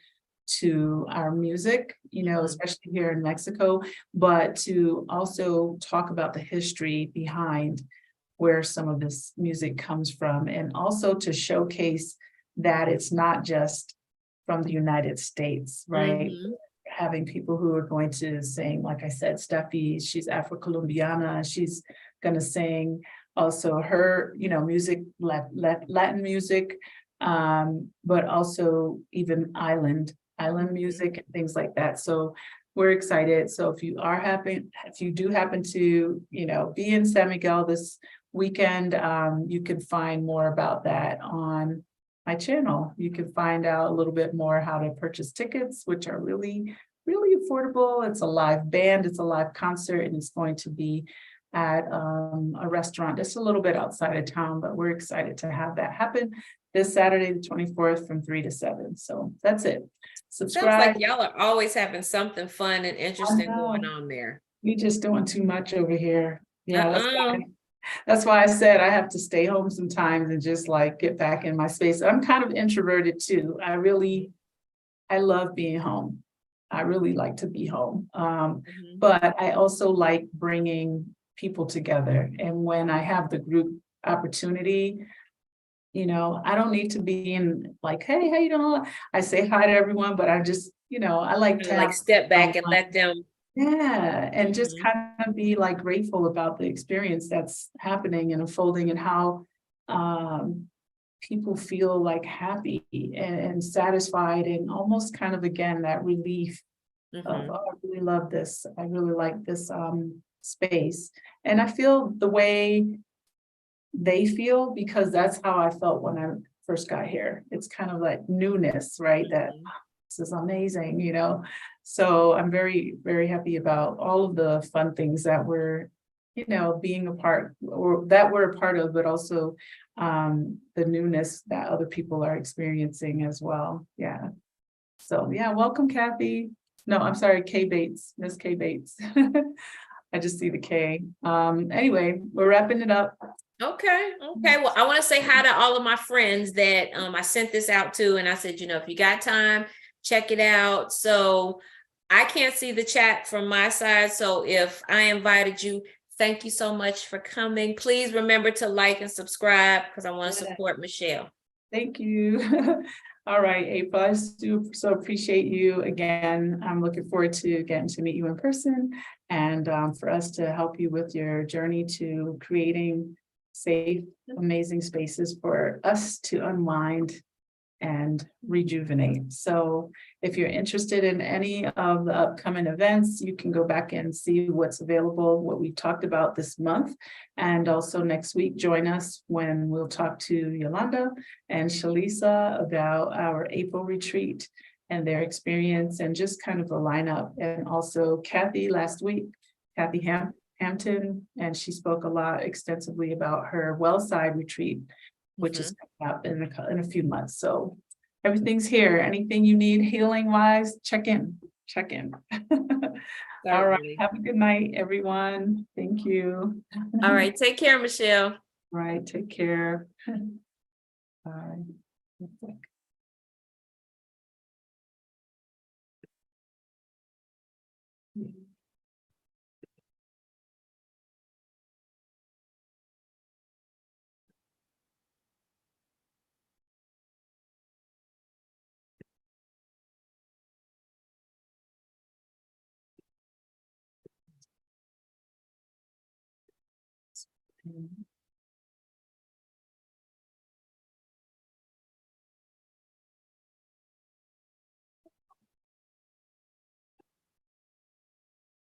Speaker 1: to our music, especially here in Mexico, but to also talk about the history behind where some of this music comes from, and also to showcase that it's not just from the United States, right? Having people who are going to sing, like I said, Steffi, she's Afro-Colombiana, she's going to sing also her, music, Latin music, but also even island music and things like that. So we're excited. So if you do happen to, be in San Miguel this weekend, you can find more about that on my channel. You can find out a little bit more how to purchase tickets, which are really, really affordable. It's a live band, it's a live concert, and it's going to be at a restaurant just a little bit outside of town, but we're excited to have that happen this Saturday, the 24th from 3 to 7. So that's it.
Speaker 2: Sounds
Speaker 1: Subscribe.
Speaker 2: like y'all are always having something fun and interesting going on there.
Speaker 1: We just doing too much over here. Yeah,
Speaker 2: Uh-uh.
Speaker 1: that's why I said I have to stay home sometimes and just like get back in my space. I'm kind of introverted too. I love being home. I really like to be home. But I also like bringing people together. And when I have the group opportunity, I don't need to be in like, hey, how you doing? I say hi to everyone, but I just, I like to
Speaker 2: Like step back and let them.
Speaker 1: Yeah, and just kind of be like grateful about the experience that's happening and unfolding and how people feel like happy and satisfied and almost kind of again that relief of, oh, I really love this. I really like this space. And I feel the way they feel because that's how I felt when I first got here. It's kind of like newness, right? That this is amazing, So I'm very, very happy about all of the fun things that we're, being a part or that we're a part of, but also the newness that other people are experiencing as well. Yeah. So yeah, welcome, Kathy. No, I'm sorry, Kay Bates, Miss Kay Bates. I just see the K. Anyway, we're wrapping it up.
Speaker 2: Okay. Well, I want to say hi to all of my friends that I sent this out to, and I said, if you got time, check it out. So I can't see the chat from my side. So if I invited you, thank you so much for coming. Please remember to like and subscribe because I want to support Michelle.
Speaker 1: Thank you. All right, April, I do so appreciate you again. I'm looking forward to getting to meet you in person and for us to help you with your journey to creating safe, amazing spaces for us to unwind and rejuvenate. So if you're interested in any of the upcoming events, you can go back and see what's available, what we talked about this month. And also next week, join us when we'll talk to Yolanda and Shalisa about our April retreat and their experience and just kind of the lineup. And also Kathy last week, Kathy Hampton, and she spoke a lot extensively about her Wellside retreat, which is coming up in a few months. So everything's here. Anything you need healing wise, check in. All right. Have a good night, everyone. Thank you.
Speaker 2: All right. Take care, Michelle.
Speaker 1: All right. Take care. All right. Mm-hmm.